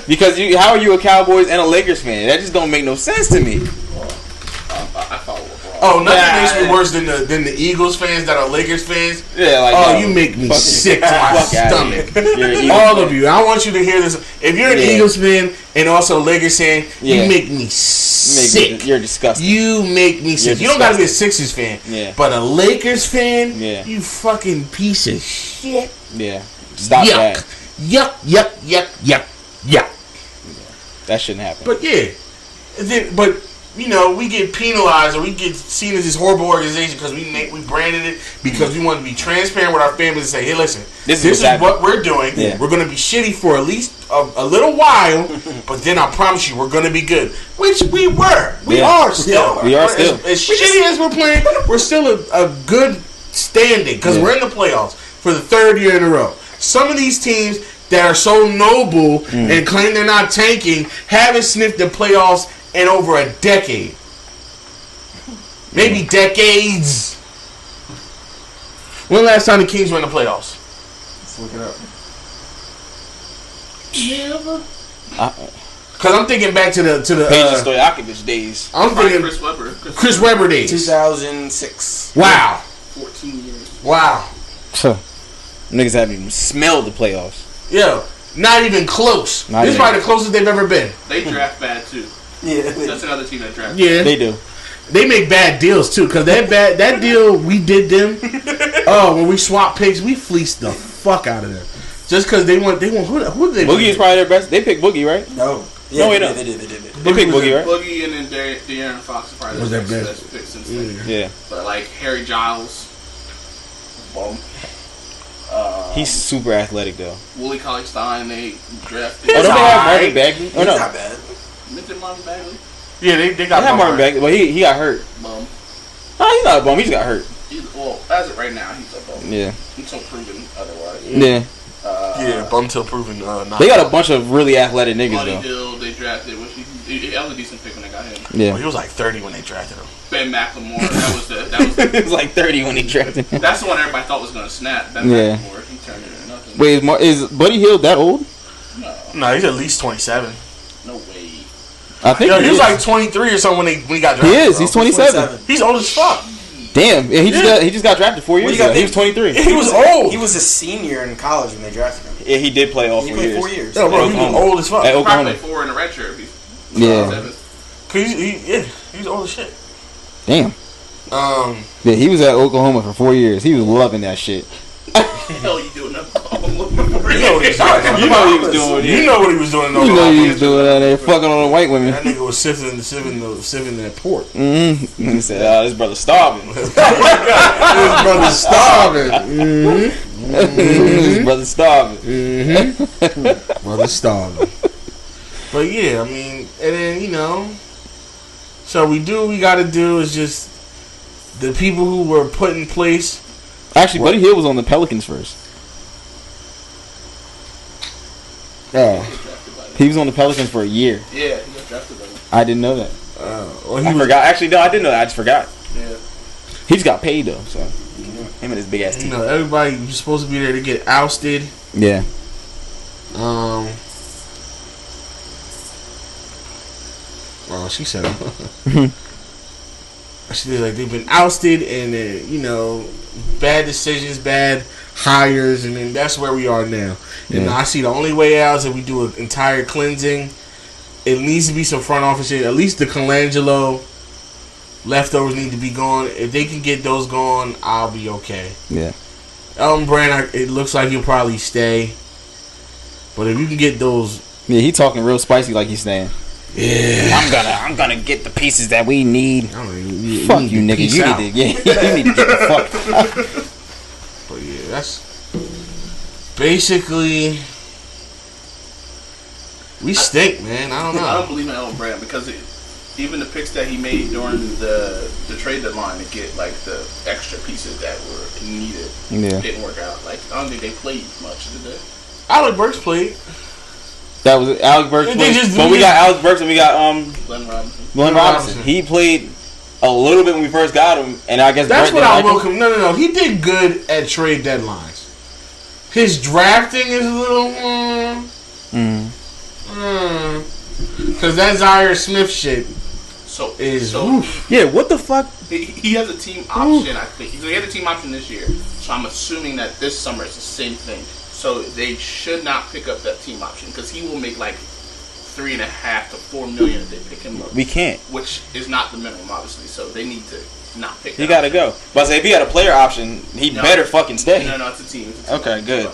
Because how are you a Cowboys and a Lakers fan? That just don't make no sense to me. I follow up. Oh, nothing makes me worse than the Eagles fans that are Lakers fans. Yeah, like Oh, you make me sick to my fuck outta here. stomach. You're an Eagles All fan. of you. I want you to hear this. If you're an Yeah. Eagles fan and also a Lakers fan, Yeah. you make me sick. You're disgusting. You make me sick. You're You don't gotta be a disgusting. Sixers fan. Yeah. But a Lakers fan, Yeah. you fucking piece of shit. Yeah, stop Yuck. that. Yuck, yuck, yuck, yuck, yuck. That shouldn't happen. But yeah. But you know, we get penalized or we get seen as this horrible organization because we branded it because we want to be transparent with our families and say, hey, listen, this is what we're doing. Yeah. We're going to be shitty for at least a little while, but then I promise you, we're going to be good. Which we were. We are still. We are still. As shitty as we're playing, we're still a good standing because we're in the playoffs for the 3rd year in a row. Some of these teams that are so noble and claim they're not tanking haven't sniffed the playoffs in over a decade. Maybe decades. When last time the Kings were in the playoffs? Let's look it up. Because I'm thinking back to the Peja Stojakovic days. I'm Probably thinking Chris Webber. Chris Webber days. 2006. Wow. 14 years. Wow. Niggas haven't even smelled the playoffs. Yo, not even close. Not This is even. probably the closest they've ever been. They draft bad too. Yeah. That's another team that drafts. Yeah. They do. They make bad deals too, cause that deal we did them. Oh, when we swapped picks, we fleeced the fuck out of them. Just cause they want who did they? Boogie is probably their best. They picked Boogie, right? No. No, wait, no. They did. They picked Boogie, right? Boogie and then De'Aaron Fox are probably Was the that best? best picks since then. Yeah. But like Harry Giles, bum. He's super athletic though. Willie Cauley-Stein, they drafted. Oh, don't they have alright. Marvin Bagley? He's Oh no, not bad. Mention Marvin Bagley, Yeah, they they got have Marvin Bagley, but he got hurt. bum. No, he's not a bum. He just got hurt. Well, as of right now, he's a bum. Yeah. Until proven otherwise. Yeah. Yeah, bum till proven not. They got a bunch of really athletic niggas Buddy though. Hill, they drafted. Which that was a decent pick when they got him. Yeah. He was like 30 when they drafted him. Ben McLemore. That was the. It was like 30 when he drafted him. That's the one everybody thought was gonna snap. Ben Yeah. McLemore. He turned into nothing. Wait, is Buddy Hill that old? No, No, he's at least 27. no way. I think Yo, he he was is. like 23 or something when he got He drafted. is. bro. He's 27. He's old as fuck. Damn. Yeah, he just got drafted 4 years you got ago. He was 23. He was old. He was a senior in college when they drafted him. Yeah, he did play all He 4 played years. 4 years. Yo, bro, he was old as fuck. At Probably Oklahoma. 4 in a red shirt. Yeah. Cause he's old as shit. Damn. Um, Yeah, he was at Oklahoma for 4 years. He was loving that shit. Hell, you doing that? you know what he was doing. You know what he was doing. You know what he was doing. in You know Oklahoma. he was doing that there, fucking on the white women. That nigga was sipping that port. Mm-hmm. He said, this brother's starving. His brother's starving. This brother's starving. Brother's starving. But yeah, I mean, and then so we do what we got to do is just the people who were put in place. Actually, Buddy Hill was on the Pelicans first. Oh, He was on the Pelicans for a year. Yeah, he got drafted by them. I didn't know that. well, I forgot. Actually, no, I didn't know that. I just forgot. Yeah. He just got paid though, so him and his big ass team. You know, everybody was supposed to be there to get ousted. Yeah. Well, she said she did, like, they've been ousted and you know, bad decisions, bad hires, and then that's where we are now. And I see the only way out is that we do an entire cleansing. It needs to be some front office shit. At least the Colangelo leftovers need to be gone. If they can get those gone, I'll be okay. Yeah. Elton Brand, it looks like he'll probably stay. But if you can get those... Yeah, he talking real spicy like he's saying. Yeah. I'm gonna get the pieces that we need. I mean, Fuck you, nigga. You need to get the fuck out. But yeah, that's basically... We stink, man. I don't know. I don't believe in Elton Brand because even the picks that he made during the trade deadline to get like the extra pieces that were needed didn't work out. Like I don't think they played much, did they? Alec Burks played. That was Alex Burks. But we got Alex Burks and we got Glenn Robinson. Glenn Robinson. He played a little bit when we first got him, and I guess that's Brett what I didn't welcome. No. He did good at trade deadlines. His drafting is a little. Because that Zaire Smith shit is. Yeah, what the fuck? He has a team option, I think. He had a team option this year, so I'm assuming that this summer it's the same thing. So they should not pick up that team option because he will make like $3.5 to $4 million if they pick him up. We can't, which is not the minimum, obviously. So they need to not pick. He got to go. But I say if he had a player option, he better fucking stay. No, it's a team. Okay, good.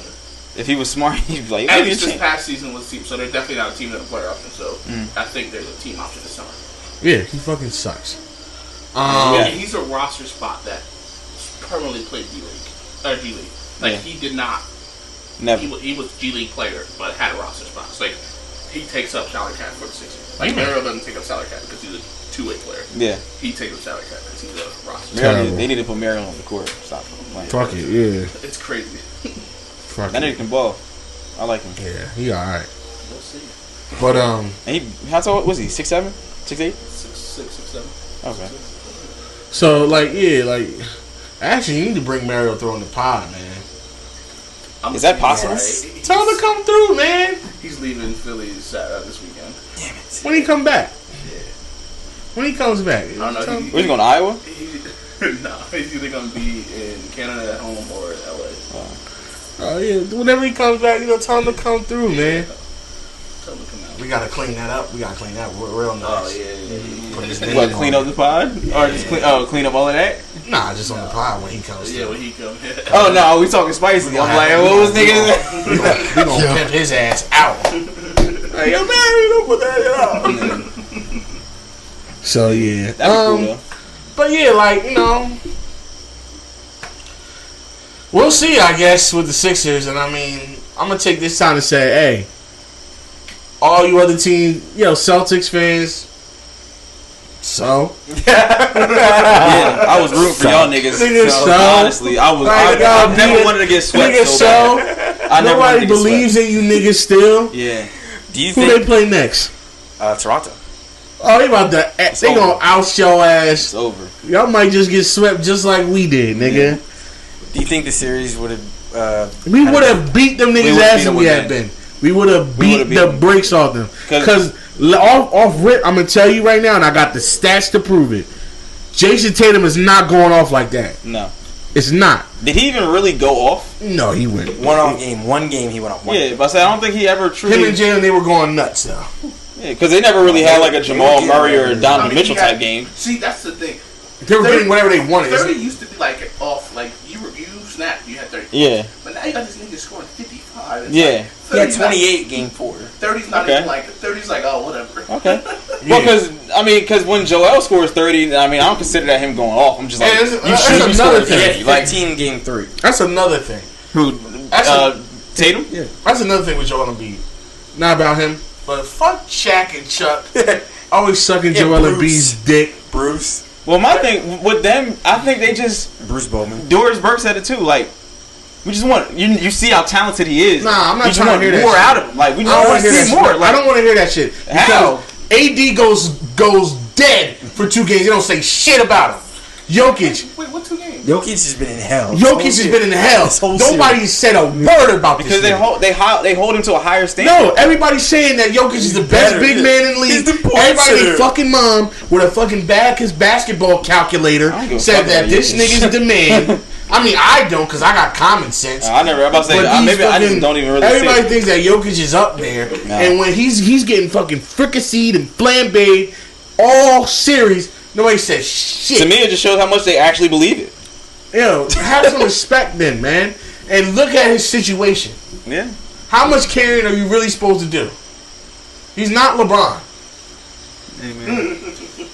If he was smart, he'd be like, at least this past season was a team, so they're definitely not a team that a player option. So I think there's a team option this summer. Yeah, he fucking sucks. He's a roster spot that permanently played D League or G League. Like he did not. Never. He was G League player, but had a roster spot. So, like he takes up salary cap for the Sixers. Like Merrill doesn't take up salary cap because he's a two-way player. Yeah, he takes up salary cap because he's a roster. They need to put Merrill on the court. Stop playing. Fuck it, yeah. It's crazy. That nigga can ball. I like him. Yeah, he alright. We'll see. But and he how tall was he? 6'7", 6'8"? 6'7". Okay. So like actually you need to bring Mario throwing the pod, man. Is that possible? Right. Tell him to come through, man. He's leaving Philly this weekend. Damn it. When he come back? Yeah. When he comes back? I don't know. Where's he going to Iowa? No, he's either going to be in Canada at home or in LA. Oh yeah, whenever he comes back, tell him to come through, man. Tell him to come out. We gotta clean that up. We gotta clean that real nice. Oh yeah. Put his What, name clean on up the pod? Or just clean up all of that? Nah, just on the pod when he comes. Yeah, through. when he comes. Oh no, we talking spicy. I'm like, what was niggas? We gonna pimp his ass out. Like, yo, man, you don't put that out. So yeah, That'd be cool though. But yeah, like we'll see. I guess with the Sixers, and I mean, I'm gonna take this time to say, hey, all you other teams, Celtics fans. So yeah, I was rooting for y'all niggas. Honestly, I never wanted to get swept so bad. Nobody believes in you niggas still. Yeah. Do you Who think they play next? Toronto. Oh, they about to. They gonna oust your ass. It's over. Y'all might just get swept just like we did, nigga. Yeah. Do you think the series would have? We would have beat them niggas' ass if we had been. We would have beat the brakes off them. Because off rip, I'm gonna tell you right now, and I got the stats to prove it. Jason Tatum is not going off like that. No, it's not. Did he even really go off? No, he went One game he went off. Yeah, but I don't think he ever truly. Him and Jalen, they were going nuts though. Yeah, because they never really had like a Jamal Murray or Donovan Mitchell type game. See, that's the thing. They were getting whatever they wanted. 30 used to be like off, like you snapped, you had 30. Yeah. But now you got this nigga scoring 55. It's yeah. He had 28 game 4. 30's not even like 30's like whatever. Okay. Well, because when Joel scores 30, I don't consider that him going off. I'm just like, you should be another scoring thing. 50. Like 15 game 3. That's another thing. Who? Tatum? Yeah. That's another thing with Joel Embiid. Not about him, but fuck Shaq and Chuck. Always sucking Joel Embiid's dick. Bruce. Well, my thing with them, I think they just Bruce Bowman. Doris Burke said it too. Like, we just want you see how talented he is. Nah, I'm not we trying to hear that more shit. out of him. Like, we just want to see more. Like, I don't want to hear that shit. How? AD goes dead for 2 games. They don't say shit about him. Jokic. Wait, what 2 games? Jokic has been in hell. Jokic has been in hell. This whole Nobody said a word about Because this. they hold him to a higher standard. No, everybody's saying that Jokic is the best better. big man in the league. He's the point Everybody and center. their fucking mom with a fucking basketball calculator I don't give a said fuck that about this Jokic. nigga's the man. I mean, I don't because I got common sense. I never. I'm about to say. But Maybe I just don't even really. Everybody see it. thinks that Jokic is up there, No. and when he's getting fucking fricasseed and flambéed all series, nobody says shit. To me, it just shows how much they actually believe it. Yo, have some respect then, man. And look at his situation. Yeah. How much carrying are you really supposed to do? He's not LeBron.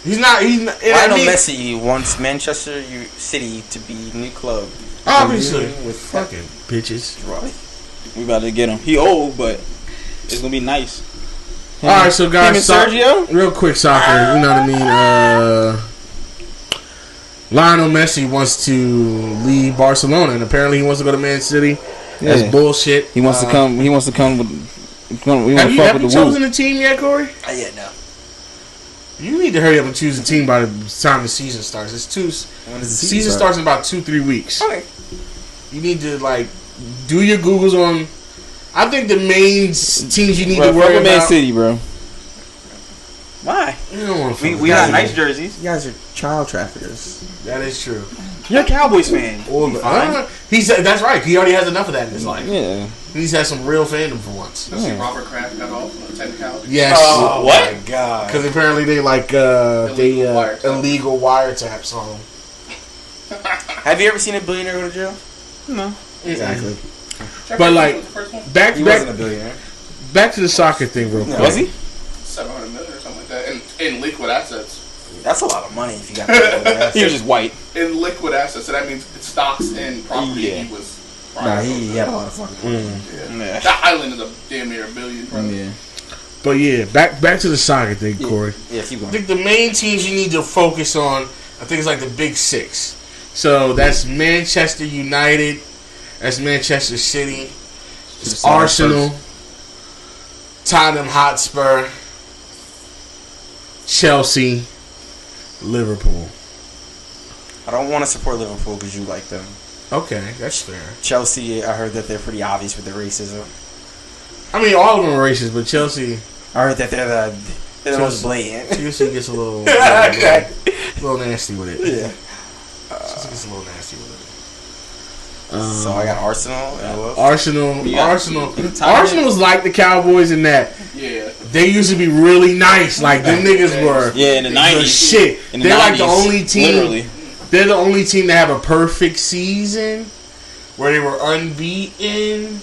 He's not. Lionel Messi wants Manchester City to be new club. Obviously, With fucking bitches. We about to get him. He old, but it's gonna be nice. All right, so guys, Him and Sergio? real quick soccer. You know what I mean? Lionel Messi wants to leave Barcelona, and apparently he wants to go to Man City. That's Yeah. bullshit. He wants to come. He wants to come with. We want Have to you, fuck have with you the chosen Woo. a team yet, Corey? Yeah, no. You need to hurry up and choose a team by the time the season starts. It's two. When does The season starts in about 2-3 weeks. Okay. You need to do your Googles on. I think the main teams you need Bro, to worry fuck with Man about. City, bro. Why? You don't want to. We got nice jerseys. You guys are child traffickers. That is true. You're a Cowboys fan. That's right. He already has enough of that in his life. Yeah. He's had some real fandom for once. Let's see Robert Kraft got off on a technicality. Yes. Oh what? my god. Because apparently they illegal wiretaps on him. Have you ever seen a billionaire go to jail? No. Exactly. But like back He wasn't a billionaire. back to the soccer thing real quick. Was he? 700 million or something like that in liquid assets. That's a lot of money if you got that. He was just white. In liquid assets, so that means it's stocks and property. Yeah. He was. Nah, he had a lot of fucking money. Yeah. That island is a damn near $1 billion. Probably. Yeah. But yeah, back to the soccer thing, Corey. Yeah, keep I going. think the main teams you need to focus on, I think it's like the big six. So that's Manchester United, that's Manchester City, it's Arsenal, Tottenham Hotspur, Chelsea, Liverpool. I don't want to support Liverpool because you like them. Okay, that's fair. Chelsea, I heard that they're pretty obvious with their racism. I mean, all of them are racist, but Chelsea I heard that they're the most blatant. Chelsea gets a little, little nasty with it. Yeah. Chelsea gets a little nasty with it. So I got Arsenal and who else? Arsenal's like the Cowboys in that Yeah. they used to be really nice. Like them niggas were. Yeah, in the 90s. Shit. In the They're 90s, like the only team. Literally. They're the only team that have a perfect season where they were unbeaten,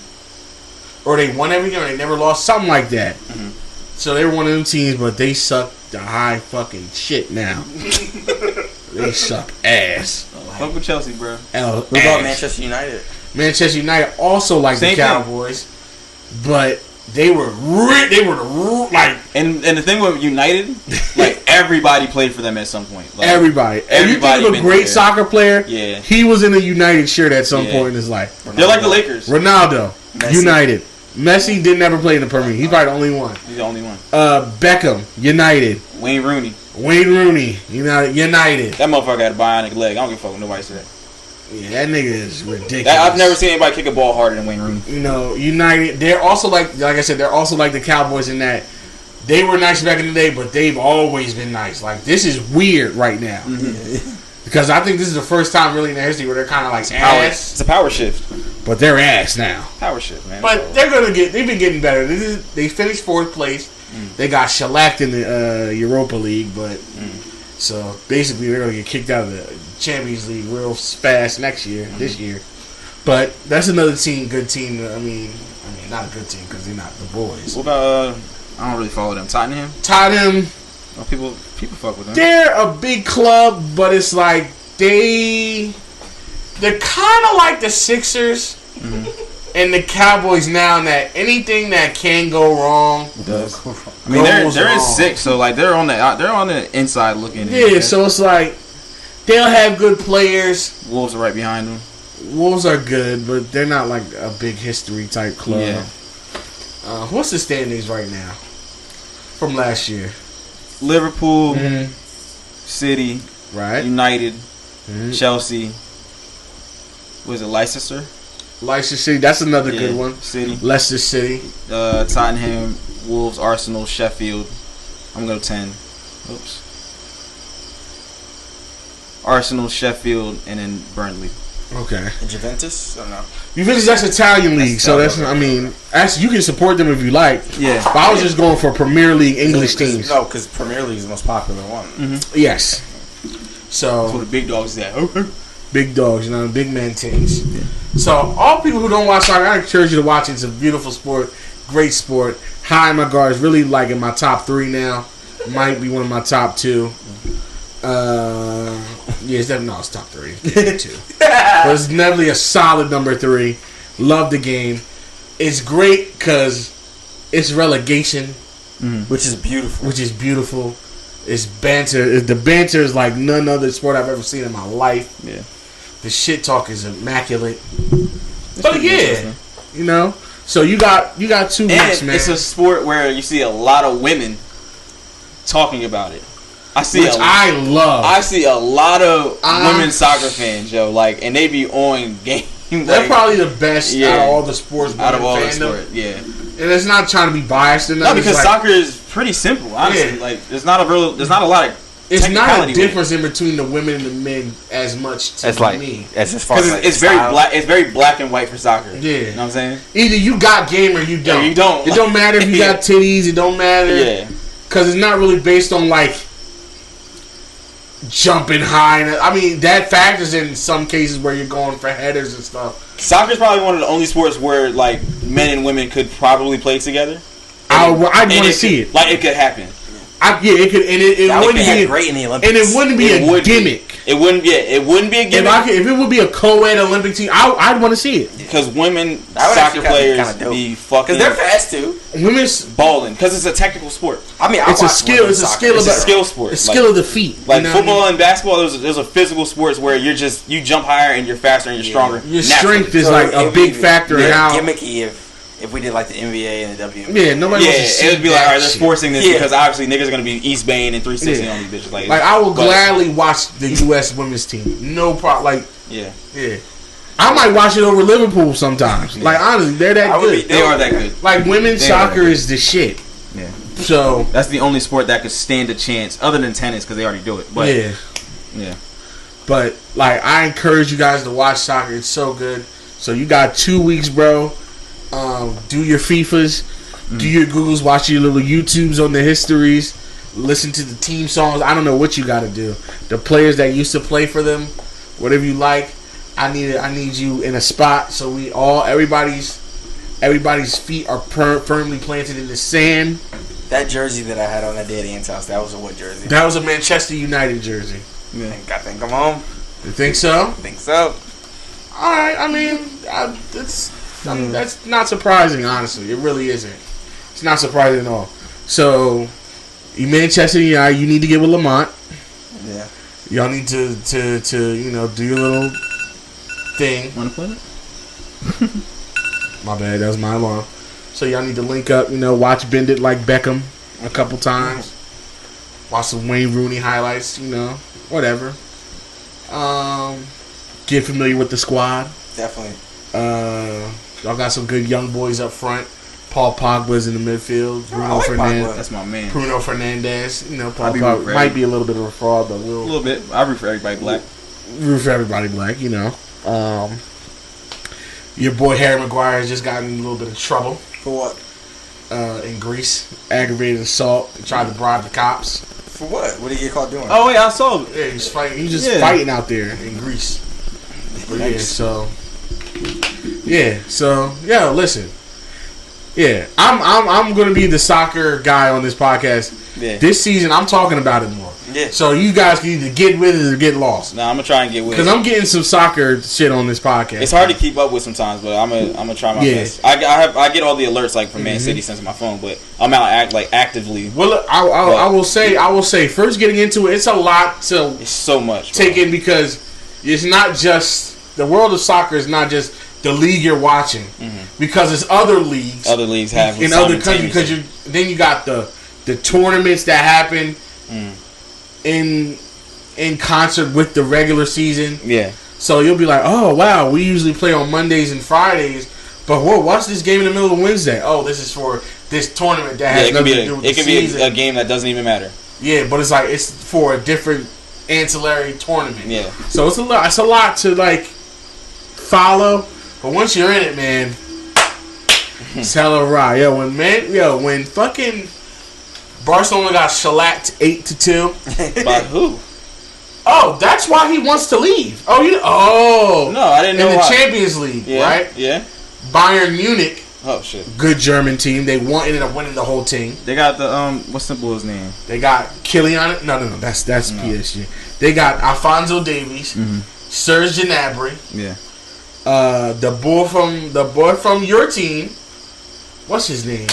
or they won every game, or they never lost, something like that. Mm-hmm. So they were one of them teams, but they suck the high fucking shit now. They suck ass. Fuck with Chelsea, bro. What What about Manchester United? Manchester United also like Same the thing. Cowboys, but they were like And the thing with United, like everybody played for them at some point. Like, everybody. If you everybody think of a been great there. soccer player, Yeah. he was in a United shirt at some Yeah. point in his life. They're like the Lakers. Ronaldo, Messi. United. Messi didn't ever play in the Premier League. He's probably the only one. He's the only one. Beckham, United. Wayne Rooney. Wayne Rooney, United. That motherfucker got a bionic leg. I don't give a fuck what nobody said. Yeah, that nigga is ridiculous. I've never seen anybody kick a ball harder than Wayne Rooney. You know, United. They're also like I said, they're also like the Cowboys in that they were nice back in the day, but they've always been nice. Like this is weird right now because I think this is the first time really in their history where they're kind of like ass, It's a power shift. but they're ass now. Power shift, man. But they're gonna get. They've been getting better. They finished 4th place. They got shellacked in the Europa League, but so basically they're gonna get kicked out of the Champions League real fast next year, this year. But that's another team, good team. I mean, not a good team because they're not the boys. What about? I don't really follow them. Tottenham. Tottenham, Oh, people fuck with them. they're a big club, but it's like they're kind of like the Sixers and the Cowboys now. In that anything that can go wrong. It does. I mean, they're goes in wrong. 6th, so like they're on the inside looking. Yeah, so it's like they'll have good players. Wolves are right behind them. Wolves are good, but they're not like a big history type club. Yeah. What's the standings right now from last year? Liverpool, City, Right. United, Chelsea. Was it Leicester? Leicester City, that's another good one. City. Leicester City. Tottenham, Wolves, Arsenal, Sheffield. I'm going to go 10. Oops. Arsenal, Sheffield, and then Burnley. Okay. And Juventus? I don't know. Juventus, that's Italian league, so that's, I mean, you can support them if you like. Yeah. But I was just going for Premier League English teams. No, because Premier League is the most popular one. Mm-hmm. Yes. So. That's where the big dogs is at. Big dogs, you know, big man teams. Yeah. So, all people who don't watch soccer, I encourage you to watch it. It's a beautiful sport, great sport. High in my guard. It's really like in my top 3 now. Might be one of my top 2. It's top 3. 2. But it's definitely a solid number 3. Love the game. It's great because it's relegation, which is beautiful. It's banter. The banter is like none other sport I've ever seen in my life. Yeah. The shit talk is immaculate. But yeah, you know. So you got 2 weeks, man. It's a sport where you see a lot of women talking about it. I love. I see a lot of women soccer fans, yo. Like, and they be on game. They're probably the best out of all the sports. Out of all the sports, yeah. And it's not trying to be biased or nothing. No, because soccer is pretty simple. Honestly, like there's not a lot of. It's not a difference in between the women and the men as much to me. As far as it's very black. It's very black and white for soccer. Yeah, you know what I'm saying. Either you got game or you don't. Yeah, you don't. It don't matter if you got titties. It don't matter. Yeah, because it's not really based on like jumping high. I mean, that factors in some cases where you're going for headers and stuff. Soccer is probably one of the only sports where like men and women could probably play together. I'd want to see it. Like it could happen. It could, and it wouldn't be great in the Olympics. And it wouldn't be a gimmick. It wouldn't be a gimmick. If it would be a co-ed Olympic team, I'd want to see it. Because women soccer players be fucking. Because they're fast too. Women's balling. Because it's a technical sport. I mean, it's a skill. It's a skill. It's a skill sport. It's skill of the feet. Like football and basketball, there's a physical sports where you jump higher and you're faster and you're stronger. Your strength is like a big factor in how gimmicky if we did like the NBA and the WNBA. Yeah, nobody wants to see it would be like, alright, they're forcing this because obviously niggas are going to be East Bain and 360 on these bitches. Like I will gladly watch the U.S. women's team. No problem. Like, yeah. I might watch it over Liverpool sometimes. Yeah. Like, honestly, they're that good. They are that good. Like, women's soccer is the shit. Yeah. So that's the only sport that could stand a chance, other than tennis, because they already do it. But, yeah. But, like, I encourage you guys to watch soccer. It's so good. So you got 2 weeks, bro. Do your FIFAs, do your Googles, watch your little YouTubes on the histories, listen to the team songs. I don't know what you got to do. The players that used to play for them, whatever you like. I need you in a spot so everybody's feet are firmly planted in the sand. That jersey that I had on that day at Ian's house, that was a what jersey? That was a Manchester United jersey. Yeah. I think I'm home. You think so? I think so. All right. I mean, that's not surprising, honestly. It really isn't. It's not surprising at all. So, Manchester United, you need to get with Lamont. Yeah. Y'all need to do your little thing. Want to play it? My bad, that was my alarm. So y'all need to link up, watch Bend It Like Beckham a couple times. Watch some Wayne Rooney highlights, whatever. Get familiar with the squad. Definitely. Y'all got some good young boys up front. Paul Pogba's in the midfield. Bruno Fernandes. That's my man. Bruno Fernandes. Paul Pogba might be a little bit of a fraud, but a little bit. I root for everybody black. Root for everybody black, Your boy Harry Maguire has just gotten in a little bit of trouble. For what? In Greece. Aggravated assault. He tried to bribe the cops. For what? What did he get caught doing? Oh, wait, I saw it. Yeah, he's fighting. He's just fighting out there in Greece. But listen. Yeah, I'm gonna be the soccer guy on this podcast. Yeah. This season, I'm talking about it more. Yeah. So you guys can either get with it or get lost. No, I'm gonna try and get with it because I'm getting some soccer shit on this podcast. It's hard to keep up with sometimes, but I'm gonna try my best. I get all the alerts like from Man City sent to my phone, but I'm out actively. Well, look, I will say first getting into it, it's a lot to. It's so much take in because it's not just the world of soccer is not just the league you're watching because it's other leagues. Other leagues have in other countries because then you got the tournaments that happen in in concert with the regular season. Yeah. So you'll be like, oh wow, we usually play on Mondays and Fridays, but whoa, what's this game in the middle of Wednesday? Oh, this is for this tournament that has nothing to do with the season. It could be a game that doesn't even matter. Yeah, but it's like it's for a different ancillary tournament. Yeah. So it's a lot. It's a lot to like follow, but once you're in it, man, it's hella raw. When fucking Barcelona got shellacked 8-2. By who? Oh, that's why he wants to leave. Oh, no, I didn't know. In the Champions League, right? Yeah. Bayern Munich. Oh shit. Good German team. They ended up winning the whole team. They got the what's Simple name? They got Kylian. No. That's PSG. They got Alphonso Davies, Serge Gnabry. Yeah. The boy from your team. What's his name?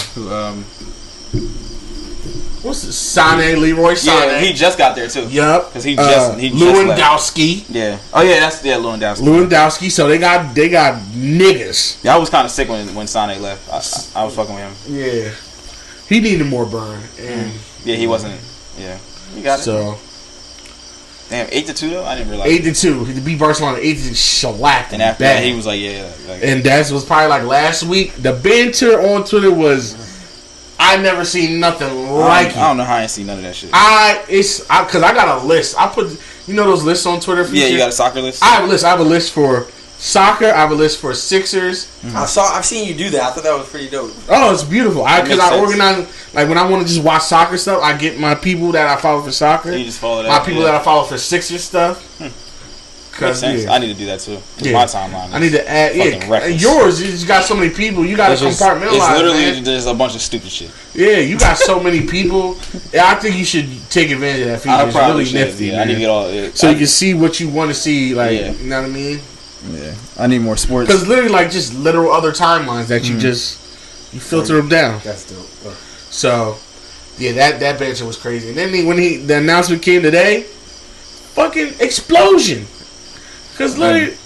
What's the Sané? Leroy Sané. Yeah, he just got there too. Yup. Because he just Lewandowski. Yeah. Oh yeah, that's Lewandowski. Lewandowski. So they got niggas. Yeah, I was kind of sick when Sané left. I was fucking with him. Yeah. He needed more burn. And yeah, he wasn't. Yeah. He got it. So. Damn, 8-2 though. I didn't realize. 8-2. He beat Barcelona 8-2, shellacked. And after that, he was like, yeah. And that was probably like last week. The banter on Twitter was, I never seen nothing like it. I don't know how I ain't seen none of that shit. Because I got a list. I put, those lists on Twitter. Features? Yeah, you got a soccer list. I have a list. I have a list for soccer. I have a list for Sixers. I've seen you do that. I thought that was pretty dope. Oh, it's beautiful. Because I organize, like when I want to just watch soccer stuff, I get my people that I follow for soccer. You just follow that. My people that I follow for Sixers stuff. Makes sense. I need to do that too. My timeline. I need to add. Reckless. Yours. You just got so many people. You got to compartmentalize. It's literally man. just a bunch of stupid shit. Yeah, you got so many people. I think you should take advantage of that feature. It's really nifty. Yeah, I need to get all. So you can see what you want to see. Like, you know what I mean? Yeah, I need more sports. Because literally, like, just literal other timelines that you you filter them down. That's dope. So, yeah, that banter was crazy. And then when the announcement came today, fucking explosion. Because literally,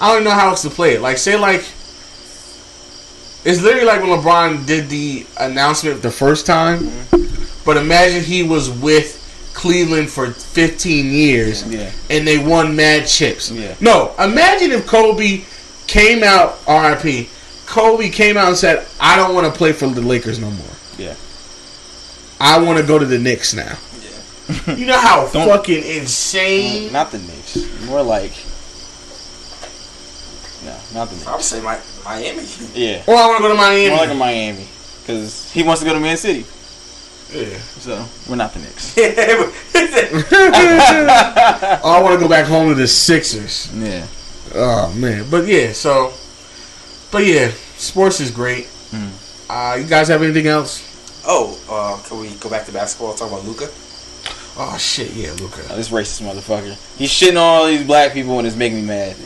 I don't even know how else to play it. Like, say, like, it's literally like when LeBron did the announcement the first time. But imagine he was with Cleveland for 15 years and they won mad chips. Yeah. No, imagine if Kobe came out, RIP, Kobe came out and said, I don't want to play for the Lakers no more. Yeah. I want to go to the Knicks now. Yeah. You know how fucking insane? Not the Knicks. More like... No, not the Knicks. I would say Miami. Yeah. Or I want to go to Miami. More like a Miami. Because he wants to go to Man City. Yeah. So, we're not the Knicks. Oh, I want to go back home to the Sixers. Yeah. Oh, man. But yeah, sports is great. You guys have anything else? Can we go back to basketball and talk about Luka? Oh, shit, yeah, Luka. Oh, this racist motherfucker. He's shitting on all these black people and it's making me mad.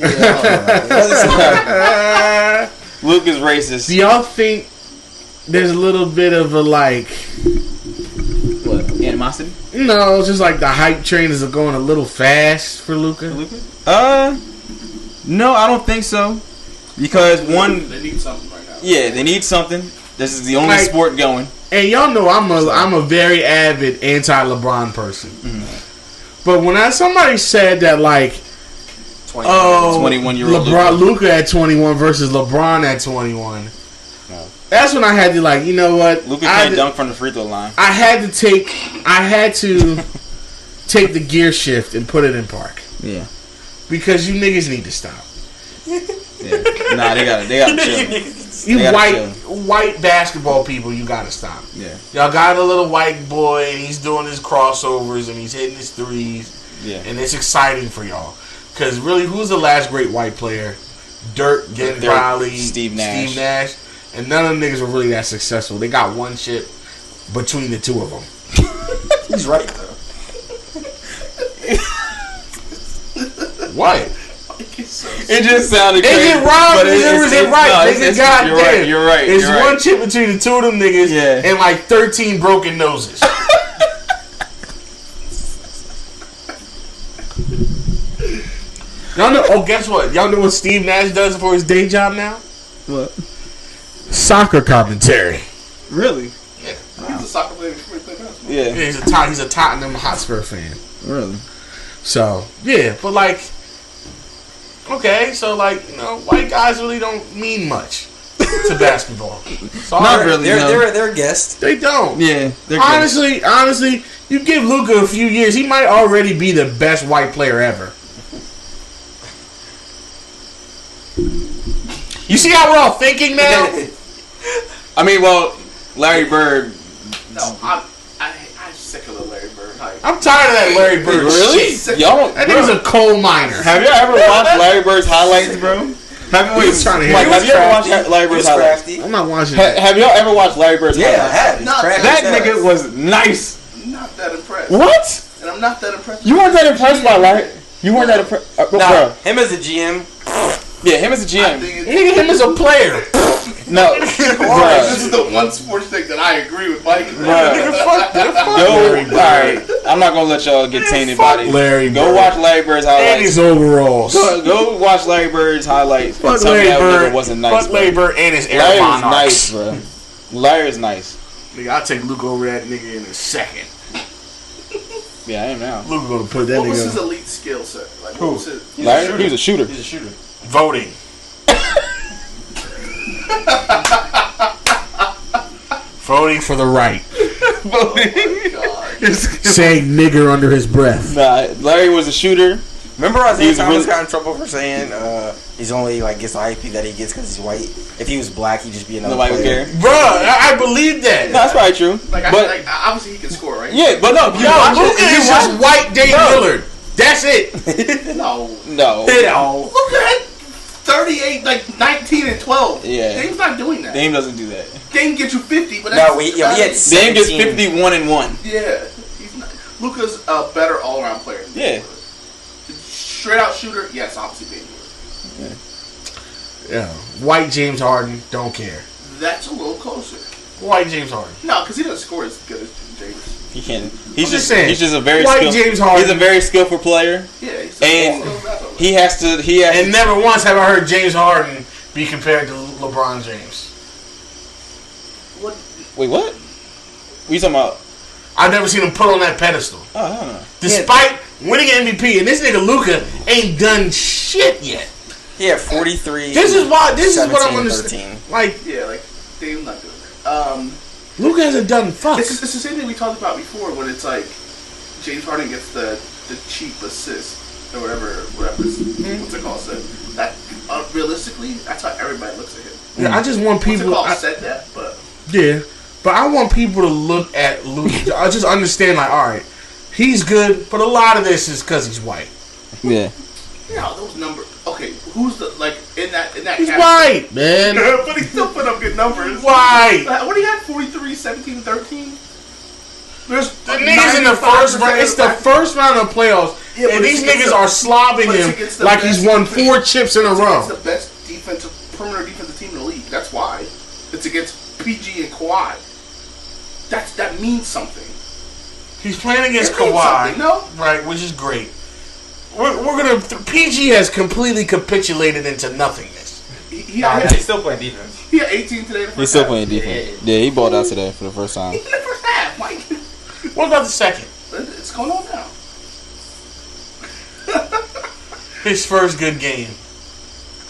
Luka's racist. Do y'all think there's a little bit of a, like... What? Animosity? No, just like the hype train is going a little fast for Luka. No, I don't think so. Because one... They need something right now. Yeah, they need something. This is the only sport going. And y'all know I'm a very avid anti-LeBron person. But when somebody said that, like, 21-year-old Luka at 21 versus LeBron at 21, that's when I had to, like, you know what? Luka can't dunk from the free throw line. I had to take the gear shift and put it in park. Yeah. Because you niggas need to stop. Yeah. Nah, they gotta chill. You white basketball people, you gotta stop. Yeah. Y'all got a little white boy and he's doing his crossovers and he's hitting his threes. Yeah. And it's exciting for y'all. Because really, who's the last great white player? Dirk, Riley, Steve Nash. And none of them niggas were really that successful. They got one chip between the two of them. He's right, though. What? It just sounded crazy. They get robbed, but it's right. You're right. It's one chip between the two of them niggas and like 13 broken noses. Y'all know? Oh, guess what? Y'all know what Steve Nash does for his day job now? What? Soccer commentary. Really? Yeah. He's a soccer player. Yeah. He's a Tottenham Hotspur fan. Really? So yeah, but like, okay, so like white guys really don't mean much to basketball. Sorry. Not really. They're guests. They don't. Yeah. They're Honestly, you give Luka a few years, he might already be the best white player ever. You see how we're all thinking now? I mean, well, Larry Bird. No, I'm sick of the Larry Bird hype. I'm tired of that Larry Bird Really? shit. Y'all, That nigga's a coal miner. have y'all ever watched Larry Bird's highlights, bro? He's trying to hit. Mike, have you ever watched Larry Bird's highlights? Crafty. I'm not watching that. Have y'all ever watched Larry Bird's Yeah, I highlights? have. It's Not crafty That as nigga hell. was nice. I'm not that impressed. What? And I'm not that impressed. You weren't that impressed by Larry? You weren't that impressed? Nah, Bro. him as a GM. Yeah, him as a I GM. think Nigga, him as a player. No. this Bruh. is the one sports thing that I agree with Mike. Nigga, fuck that. Fuck Go. Larry Bird. Alright. I'm not gonna let y'all get tainted by Fuck it. Larry Go Bird. watch Larry Bird's And highlights. his overalls. Go watch Larry Bird's highlights. Fuck Tell me Larry that Bird. nigga wasn't nice. Fuck Larry Bird and his Air Larry was Monarchs. nice, bro. Larry is nice. Nigga, I'll take Luke over that nigga in a second. Yeah, I am now. Luke gonna put that What was his nigga elite skill set? Like, what was his? Larry, he was a shooter. He's a shooter. voting. Voting for the right. Saying nigger under his breath. Nah, Larry was a shooter. Remember Isaiah He's Thomas really- got in trouble for saying he's only like gets the IP that he gets because he's white. If he was black, he'd just be another Nobody would player. care. Bruh, I believe that. No, that's probably true. Like, But obviously he can score, right? yeah, but no, you Yo, watch Luka it, is just white Dave Lillard. That's it. No. No. Look at 38, like 19 and 12. Yeah. Dame's not doing that. Dame doesn't do that. Dame gets you 50, but that's No, he had Dame gets 17. 51-1. Yeah. He's not. Luka's a better all-around player. than Yeah. Dame Lillard. Straight out shooter, yes, obviously Dame Lillard. Yeah. White James Harden, don't care. That's a little closer. White James Harden. No, because he doesn't score as good as James. He can. I'm just saying, He's just a very white skillful. James Harden. He's a very skillful player, Yeah, he's and he has to. And never once have I heard James Harden be compared to LeBron James. What? Wait, what? What you talking about? I've never seen him put on that pedestal. Oh, I don't know. Despite winning MVP, and this nigga Luka ain't done shit yet. He had 43. This is what I'm 17 and understanding. Like, Yeah, like, Dame's not doing that. Luka hasn't done fuck. It's the same thing we talked about before when it's like James Harden gets the cheap assist or whatever what's it called? So that realistically, that's how everybody looks at him. Yeah, I just want What's it people. called? Said that, but Yeah, but I want people to look at Luka. I just understand, like, all right, he's good, but a lot of this is because he's white. Yeah. those numbers. Okay, who's the in that He's category? white, man. But he still put up good numbers. White. What do you have? 43, 17, 13? There's The niggas in the first round. It's the first round of playoffs, Yeah, but and these it's niggas are slobbing but it's him against the like he's best won defense. 4 chips in a row. It's the best perimeter defensive team in the league. That's why. It's against PG and Kawhi. That means something. He's playing against It means Kawhi, something, no? right? Which is great. We're gonna. PG has completely capitulated into nothingness. He Nah, had, he's still playing defense. he had 18 today in the first He's still half. playing defense. Yeah, he balled out today for the first time. In the first half, Mike. What about the second? It's going on now. His first good game.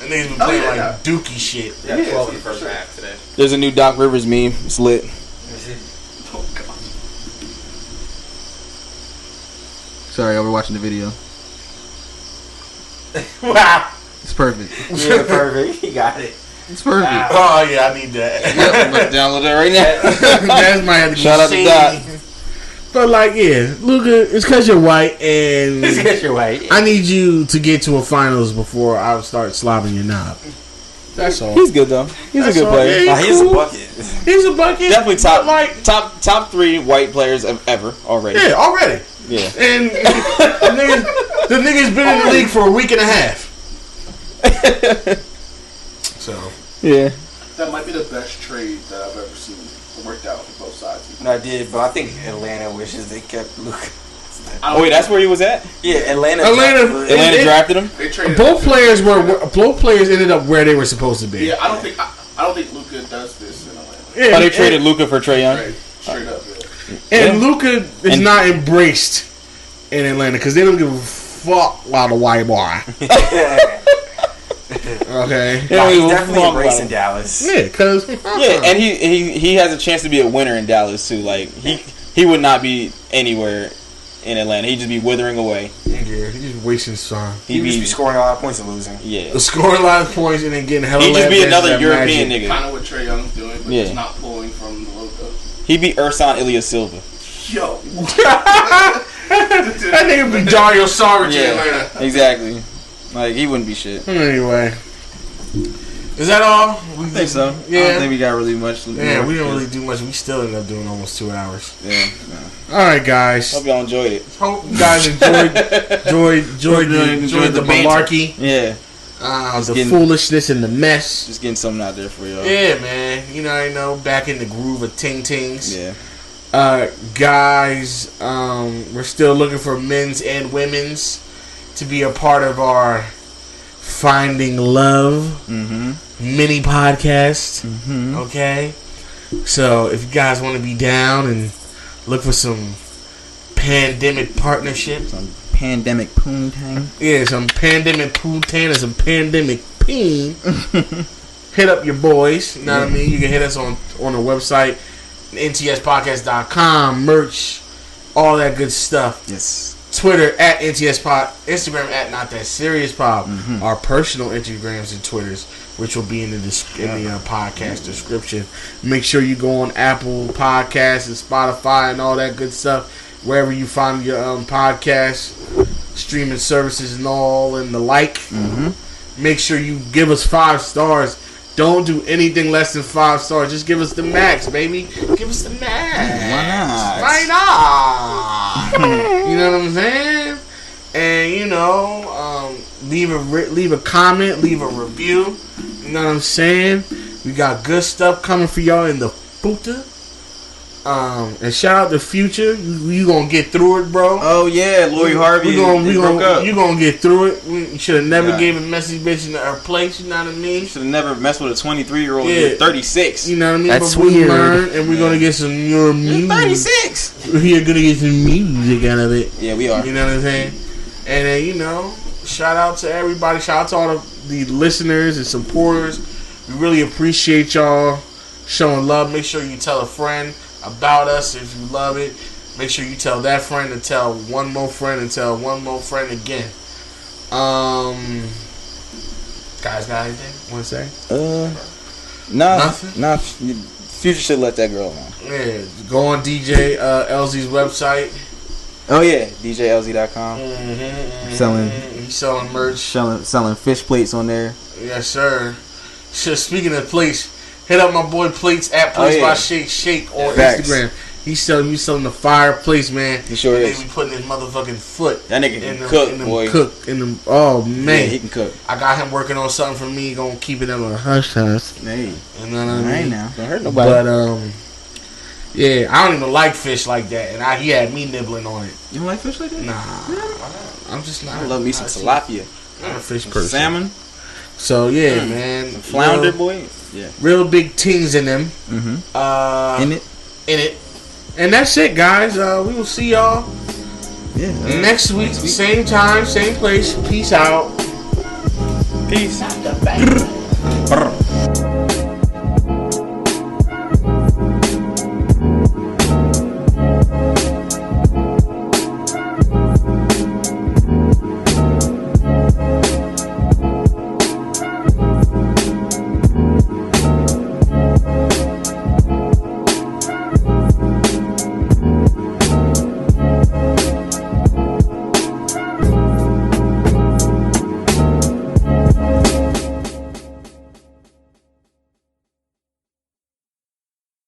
And niggas been playing yeah, like dookie shit. Yeah, Yeah, 12 in the for first sure. half today. There's a new Doc Rivers meme. It's lit. Oh, God. Sorry, we're watching the video. Wow. It's perfect. Yeah, perfect. He got it. It's perfect. Oh yeah, I need that. Yep, I'm gonna download it right now. That's my have to Shout out to shady. Doc. But like, yeah, Luka, it's because you're white, and Because you're white. I need you to get to a finals before I start slobbing your knob. That's all. He's good though. He's That's a good all. player. Yeah, Nah, he's a cool. bucket. He's a bucket. Definitely top but like, top 3 white players ever already. yeah, already. Yeah. And the nigga's been in the league for a week and a half. So Yeah. That might be the best trade that I've ever seen. It worked out for both sides. No, I did, but I think Atlanta wishes they kept Luka. Oh wait, that's where he was at. Yeah, Atlanta. Atlanta- drafted- Atlanta drafted him. They traded both players ended up where they were supposed to be. Yeah, I don't think Luka does this in Atlanta. Yeah, Oh, they traded Luka for Trae Young. Right, straight up. Yeah. and Luka is And- not embraced in Atlanta because they don't give a fuck about the white boy. Okay. Nah, he's definitely embracing Dallas. Yeah, because and he has a chance to be a winner in Dallas too. Like he would not be anywhere in Atlanta. He'd just be withering away. Yeah, he's just wasting his time. He'd just be scoring a lot of points and losing. Yeah, Scoring a lot of points and then getting hella. He'd just be another European nigga. Kind of what Trae Young's doing, but he's not pulling from the logo. He'd be Ersan Ilyasova. Yo. That nigga be Dario Saric in Atlanta. Exactly. Like, he wouldn't be shit. Anyway. Is that all? I think so. Yeah. I don't think we got really much. Yeah, we didn't really do much. We still ended up doing almost 2 hours. Yeah. Alright, guys. Hope y'all enjoyed it. Hope you guys enjoyed the malarkey. Yeah. The foolishness and the mess. Just getting something out there for y'all. Yeah, man. I know, back in the groove of ting-tings. Yeah. Guys, we're still looking for men's and women's to be a part of our Finding Love mini podcast. Okay? So, if you guys want to be down and look for some pandemic partnership. Some pandemic poontang. Yeah, some pandemic poontang and some pandemic peen. Hit up your boys. You know what I mean? You can hit us on the website, NTSpodcast.com, merch, all that good stuff. Yes. Twitter at NTSpod, Instagram at Not That Serious Pod. Our personal Instagrams and Twitters, which will be in the podcast description. Make sure you go on Apple Podcasts and Spotify and all that good stuff, wherever you find your podcast streaming services and all and the like. Make sure you give us 5 stars. Don't do anything less than 5 stars. Just give us the max, baby. Give us the max. Why not? You know what I'm saying? And leave a comment, leave a review. You know what I'm saying? We got good stuff coming for y'all in the future. And shout out to Future. You gonna get through it, bro. Oh yeah, Lori Harvey. Broke up. You gonna get through it. You should have never gave a messy bitch in her place. You know what I mean? Should have never messed with a 23-year-old. Yeah. 36. You know what I mean? That's but weird. We learn, and we're gonna get some new music. 36. We're gonna get some music out of it. Yeah, we are. You know what I'm saying? And then shout out to everybody. Shout out to all the listeners and supporters. We really appreciate y'all showing love. Make sure you tell a friend about us if you love it. Make sure you tell that friend and tell one more friend and tell one more friend again. Guys, got anything want to say? Nothing. Future should let that girl alone. Yeah, go on DJ LZ's website. Oh yeah, DJLZ.com. He's selling merch. Selling fish plates on there. Yes, sir. Speaking of plates, hit up my boy Plates at Plates by Shake on Instagram. He's selling the fireplace, man. He sure is. He be putting his motherfucking foot. That nigga can cook, boy. Oh man, yeah, he can cook. I got him working on something for me. Gonna keep it in a hush hush. Hey, you know what I mean? Now, don't hurt nobody. But yeah, I don't even like fish like that, and he had me nibbling on it. You don't like fish like that? Nah, I'm just not. I love me some tilapia. I'm a fish person. Salmon. So yeah, man. Flounder, boy. Yeah. Real big tings in them. In it. And that's it, guys. We will see y'all next week. Same time, same place. Peace out. Peace.